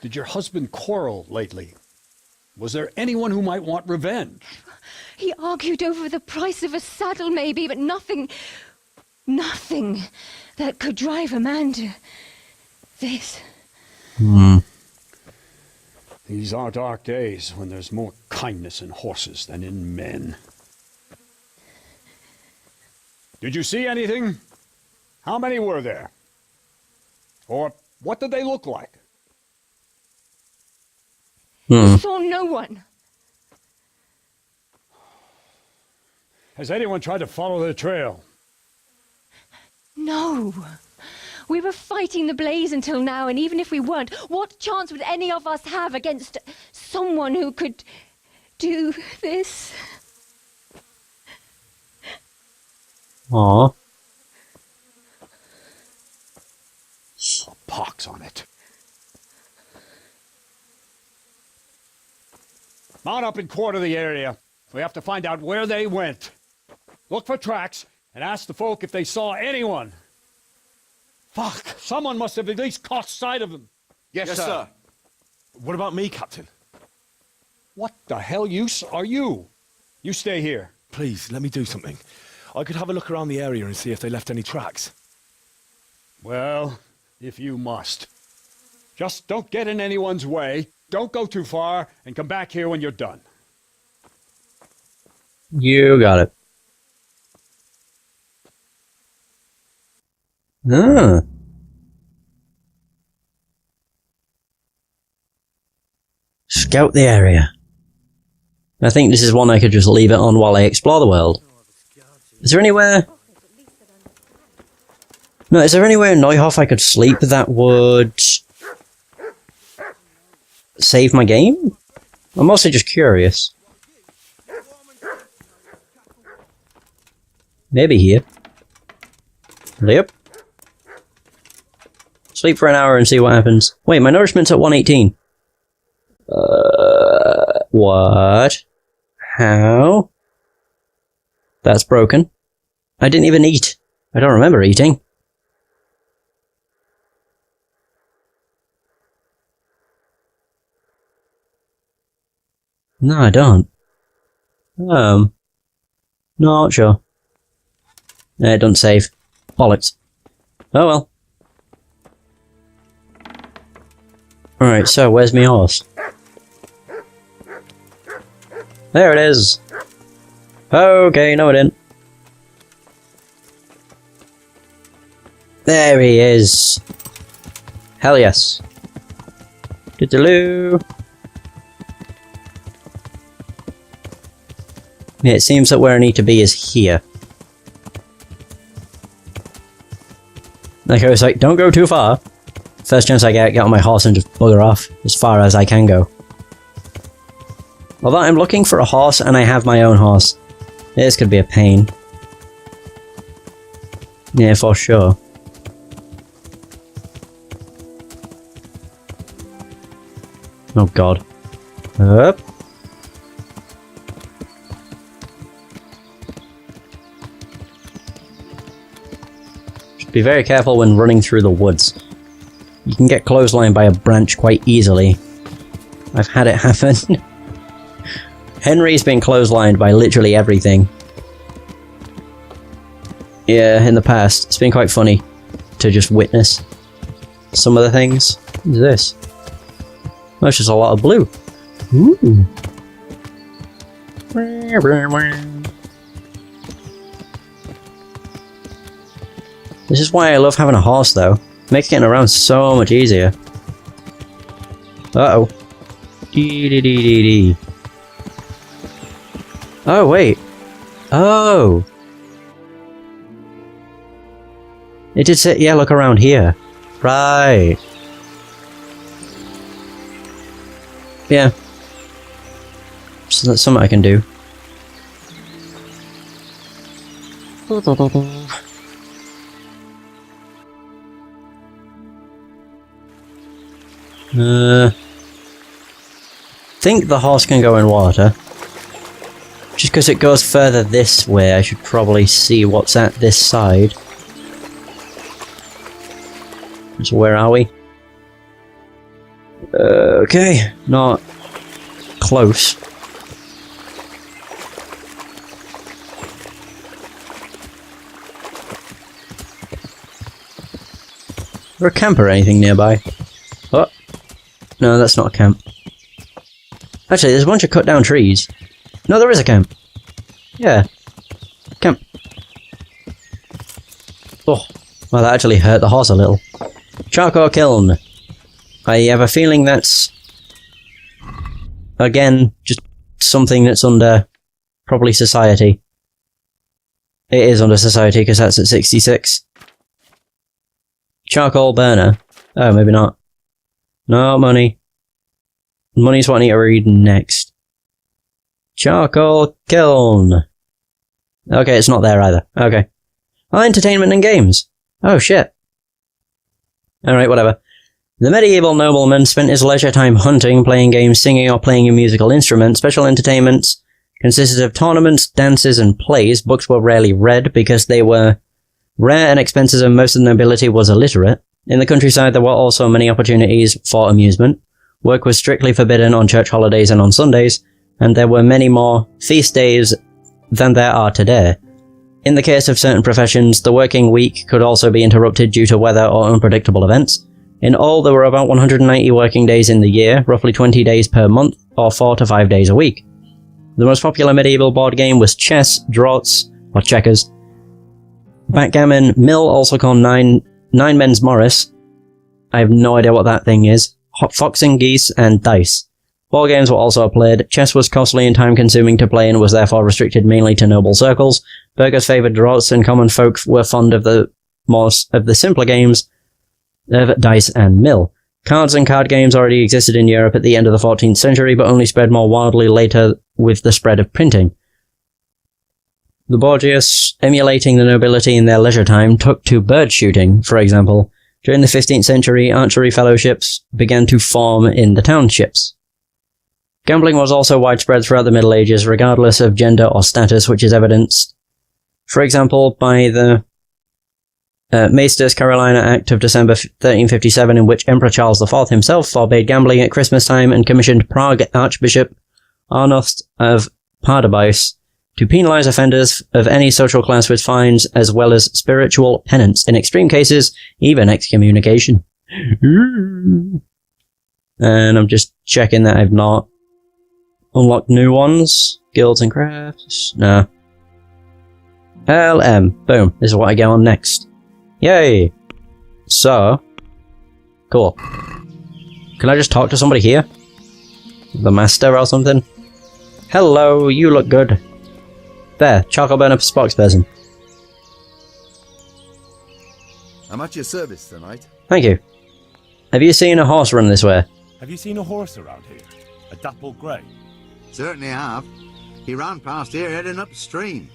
Did your husband quarrel lately? Was there anyone who might want revenge? He argued over the price of a saddle, maybe, but nothing that could drive a man to this. These are dark days when there's more kindness in horses than in men. Did you see anything? How many were there? Or what did they look like? I saw no one. Has anyone tried to follow their trail? No. We were fighting the blaze until now, and even if we weren't, what chance would any of us have against someone who could do this? Aww. Pox on it. Mount up and quarter the area. We have to find out where they went. Look for tracks and ask the folk if they saw anyone. Fuck! Someone must have at least caught sight of them. Yes, sir. What about me, Captain? What the hell use are you? You stay here. Please, let me do something. I could have a look around the area and see if they left any tracks. Well, if you must. Just don't get in anyone's way, don't go too far, and come back here when you're done. You got it. Ah. Scout the area. I think this is one I could just leave it on while I explore the world. Is there anywhere No, is there anywhere in Neuhof I could sleep that would save my game? I'm mostly just curious. Maybe here. Yep. Sleep for an hour and see what happens. Wait, my nourishment's at 118. What? How? That's broken. I didn't even eat. I don't remember eating. No, I don't. Not sure. It doesn't save. Bollocks. Oh well. Alright, so where's my horse? There it is! Okay, no it didn't. There he is! Hell yes. Toodaloo! Yeah, it seems that where I need to be is here. Like I was like, don't go too far. First chance I get on my horse and just bugger off as far as I can go. Although I'm looking for a horse and I have my own horse. This could be a pain. Yeah, for sure. Oh god. Up. Just be very careful when running through the woods. You can get clotheslined by a branch quite easily. I've had it happen. Henry's been clotheslined by literally everything. Yeah, in the past. It's been quite funny to just witness some of the things. What is this? That's just a lot of blue. Ooh. This is why I love having a horse, though. It makes getting around so much easier. Uh-oh. Dee-dee-dee-dee-dee. Oh, wait. Oh. It did say, yeah, look around here. Right. Yeah. So that's something I can do. Think the horse can go in water. Just because it goes further this way, I should probably see what's at this side. So where are we? Okay, not close. Is there a camp or anything nearby? Oh, no, that's not a camp. Actually, there's a bunch of cut down trees. No, there is a camp. Yeah. Camp. Oh, well, that actually hurt the horse a little. Charcoal kiln. I have a feeling that's, again, just something that's under, probably society. It is under society, because that's at 66. Charcoal burner. Oh, maybe not. No, money. Money's what I need to read next. Charcoal kiln. Okay, it's not there either. Okay. Oh, entertainment and games. Oh, shit. Alright, whatever. The medieval nobleman spent his leisure time hunting, playing games, singing, or playing a musical instrument. Special entertainments consisted of tournaments, dances, and plays. Books were rarely read because they were rare and expensive and most of the nobility was illiterate. In the countryside, there were also many opportunities for amusement. Work was strictly forbidden on church holidays and on Sundays, and there were many more feast days than there are today. In the case of certain professions, the working week could also be interrupted due to weather or unpredictable events. In all, there were about 190 working days in the year, roughly 20 days per month, or 4 to 5 days a week. The most popular medieval board game was chess, draughts, or checkers, backgammon, mill, also called nine men's Morris. I have no idea what that thing is. Fox and geese, and dice. Board games were also played. Chess was costly and time-consuming to play and was therefore restricted mainly to noble circles. Burghers favoured draughts, and common folk were fond of the most of the simpler games of dice and mill. Cards and card games already existed in Europe at the end of the 14th century, but only spread more wildly later with the spread of printing. The Borgias, emulating the nobility in their leisure time, took to bird shooting, for example. During the 15th century, archery fellowships began to form in the townships. Gambling was also widespread throughout the Middle Ages, regardless of gender or status, which is evidenced, for example, by the Maesters Carolina Act of December 1357, in which Emperor Charles IV himself forbade gambling at Christmas time and commissioned Prague Archbishop Arnost of Pardubice to penalize offenders of any social class with fines as well as spiritual penance, in extreme cases, even excommunication. And I'm just checking that I've not unlocked new ones. Guilds and crafts. No. LM. Boom. This is what I get on next. Yay! So. Cool. Can I just talk to somebody here? The master or something? Hello, you look good. There, charcoal burner spokesperson. I'm at your service tonight. Thank you. Have you seen a horse run this way? Have you seen a horse around here? A dapple grey? Certainly have. He ran past here heading upstream.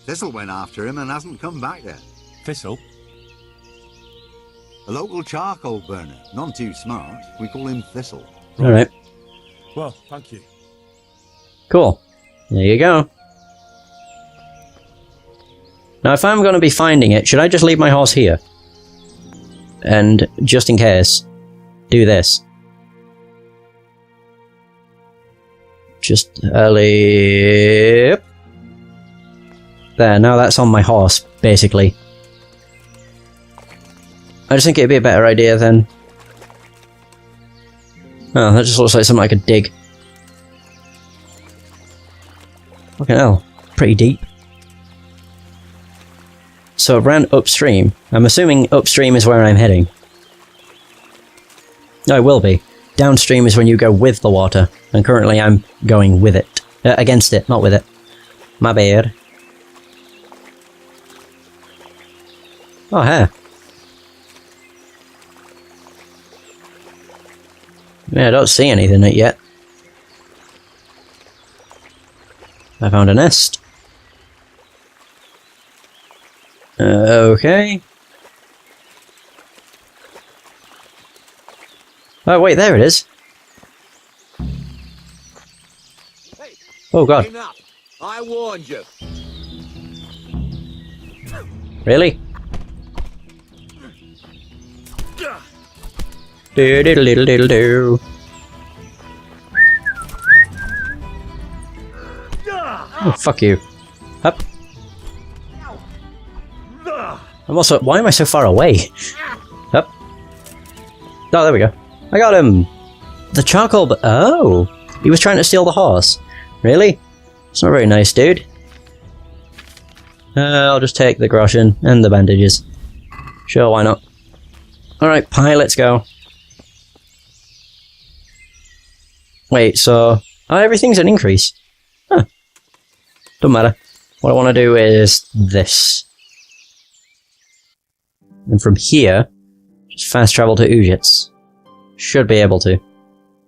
Thistle went after him and hasn't come back yet. Thistle? A local charcoal burner. None too smart. We call him Thistle. Alright. Well, thank you. Cool. There you go. Now, if I'm going to be finding it, should I just leave my horse here? And, just in case, do this. Just leap. There, now that's on my horse, basically. I just think it'd be a better idea than... Oh, that just looks like something I could dig. Fucking hell. Pretty deep. So it ran upstream. I'm assuming upstream is where I'm heading. No, it will be. Downstream is when you go with the water, and currently I'm going with it. Against it, not with it. My bad. Oh, hey. Yeah, I don't see anything yet. I found a nest. Okay. Oh, wait, there it is. Oh, God. Enough. I warned you. Really? Do diddle diddle diddle do. Oh, fuck you. Up. I'm also... Why am I so far away? Up. Oh, there we go. I got him! The charcoal... Oh! He was trying to steal the horse. Really? It's not very nice, dude. I'll just take the groschen and the bandages. Sure, why not? Alright, Pie, let's go. Wait, so... Oh, everything's an increase. Huh. Don't matter. What I want to do is this. And from here, just fast travel to Ujits. Should be able to.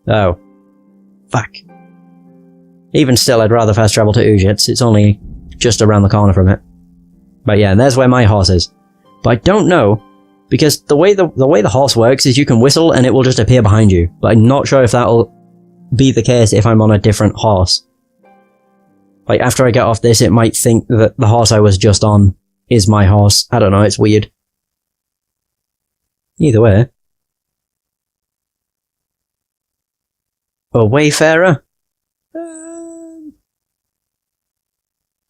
Oh. Fuck. Even still, I'd rather fast travel to Ujits. It's only just around the corner from it. But yeah, and there's where my horse is. But I don't know, because the way the horse works is you can whistle and it will just appear behind you. But I'm not sure if that'll be the case if I'm on a different horse. Like, after I get off this, it might think that the horse I was just on is my horse. I don't know, it's weird. Either way. A wayfarer?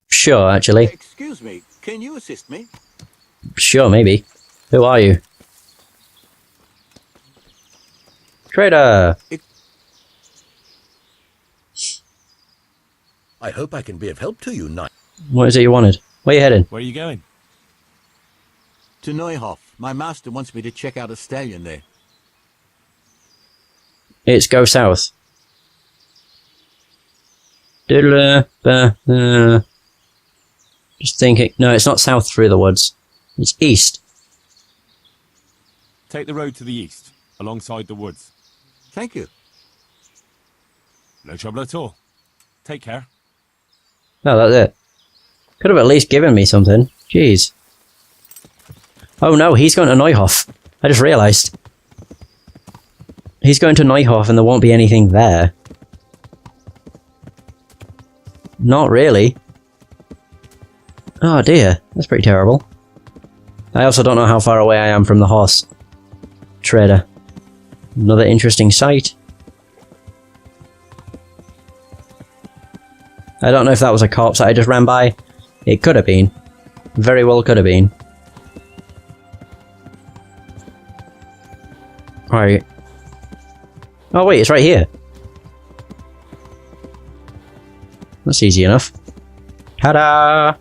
Sure, actually. Excuse me, can you assist me? Sure, maybe. Who are you? Trader! I hope I can be of help to you, Knight. What is it you wanted? Where are you heading? Where are you going? To Neuhof. My master wants me to check out a stallion there. It's go south. Just thinking. No, it's not south through the woods. It's east. Take the road to the east, alongside the woods. Thank you. No trouble at all. Take care. No, that's it. Could have at least given me something. Jeez. Oh no, he's going to Neuhof. I just realised. He's going to Neuhof and there won't be anything there. Not really. Oh dear, that's pretty terrible. I also don't know how far away I am from the horse trader. Another interesting sight. I don't know if that was a corpse that I just ran by. It could have been. Very well could have been. Right. Oh wait, it's right here. That's easy enough. Ta-da!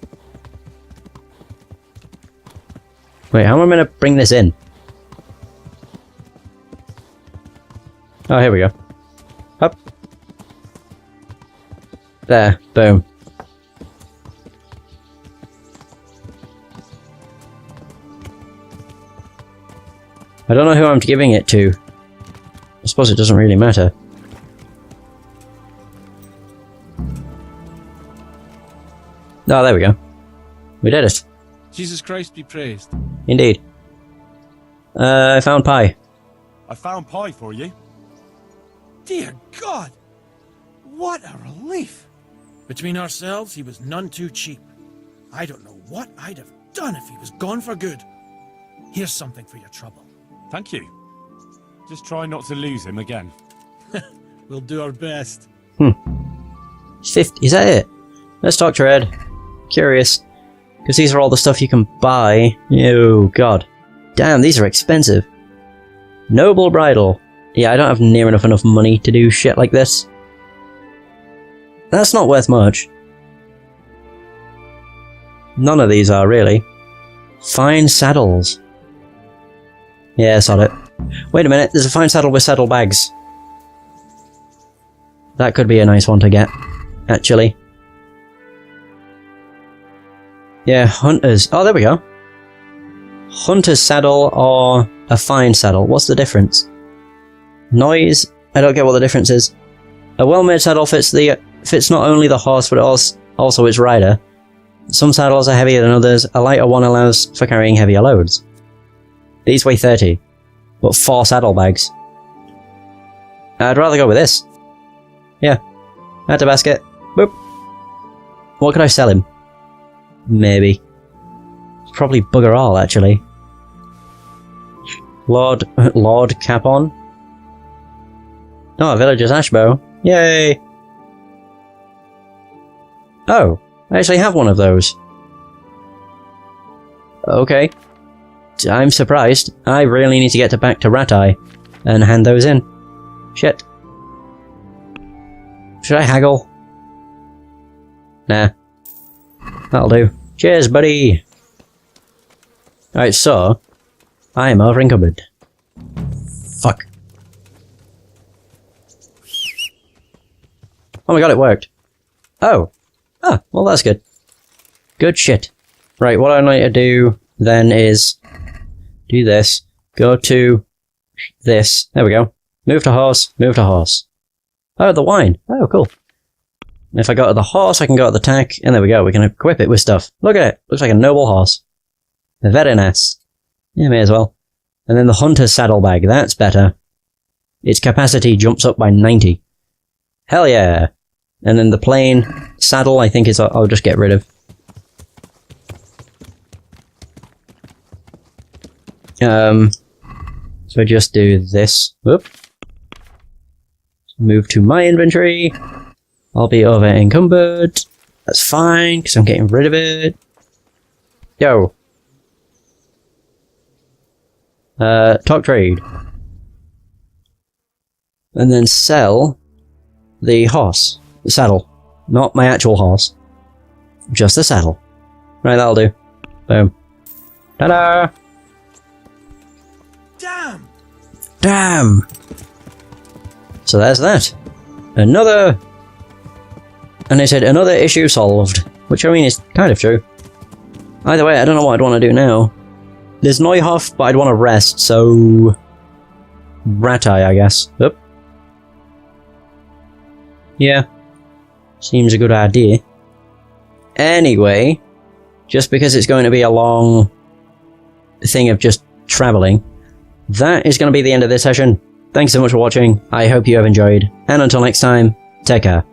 Wait, how am I going to bring this in? Oh, here we go. Up. There. Boom. I don't know who I'm giving it to. I suppose it doesn't really matter. Oh, there we go. We did it. Jesus Christ be praised. Indeed. I found pie. I found pie for you. Dear God! What a relief! Between ourselves, he was none too cheap. I don't know what I'd have done if he was gone for good. Here's something for your trouble. Thank you. Just try not to lose him again. We'll do our best. 50. Is that it? Let's talk to Red. Curious. Because these are all the stuff you can buy. Oh, God. Damn, these are expensive. Noble Bridle. Yeah, I don't have near enough money to do shit like this. That's not worth much. None of these are, really. Fine saddles. Yeah, sod it. Wait a minute, there's a fine saddle with saddle bags. That could be a nice one to get, actually. Yeah, hunters. Oh, there we go. Hunter's saddle or a fine saddle. What's the difference? Noise? I don't get what the difference is. A well-made saddle fits not only the horse, but also its rider. Some saddles are heavier than others. A lighter one allows for carrying heavier loads. These weigh 30, but 4 saddlebags. I'd rather go with this. Yeah. Add to basket. Boop. What could I sell him? Maybe. Probably bugger all, actually. Lord Capon. Oh, a villager's ashbow. Yay! Oh, I actually have one of those. Okay. I'm surprised. I really need to get back to Ratai and hand those in. Shit. Should I haggle? Nah. That'll do. Cheers, buddy! Alright, so... I am over encumbered. Fuck. Oh my god, it worked. Oh. Ah, well that's good. Good shit. Right, what I need to do then is... do this. Go to... this. There we go. Move to horse, move to horse. Oh, the wine. Oh, cool. If I go to the horse, I can go to the tack, and there we go, we can equip it with stuff. Look at it, looks like a noble horse. Very nice. Yeah, may as well. And then the hunter's saddlebag, that's better. Its capacity jumps up by 90. Hell yeah! And then the plain saddle, I think I'll just get rid of. So just do this. Whoop. Move to my inventory. I'll be over encumbered. That's fine, because I'm getting rid of it. Yo. Talk trade. And then sell the horse. The saddle. Not my actual horse. Just the saddle. Right, that'll do. Boom. Ta-da! Damn! Damn! So there's that. Another... And they said another issue solved. Which I mean is kind of true. Either way, I don't know what I'd want to do now. There's Neuhof, but I'd want to rest, so... Rattay, I guess. Oop. Yeah. Seems a good idea. Anyway, just because it's going to be a long thing of just travelling, that is going to be the end of this session. Thanks so much for watching, I hope you have enjoyed, and until next time, take care.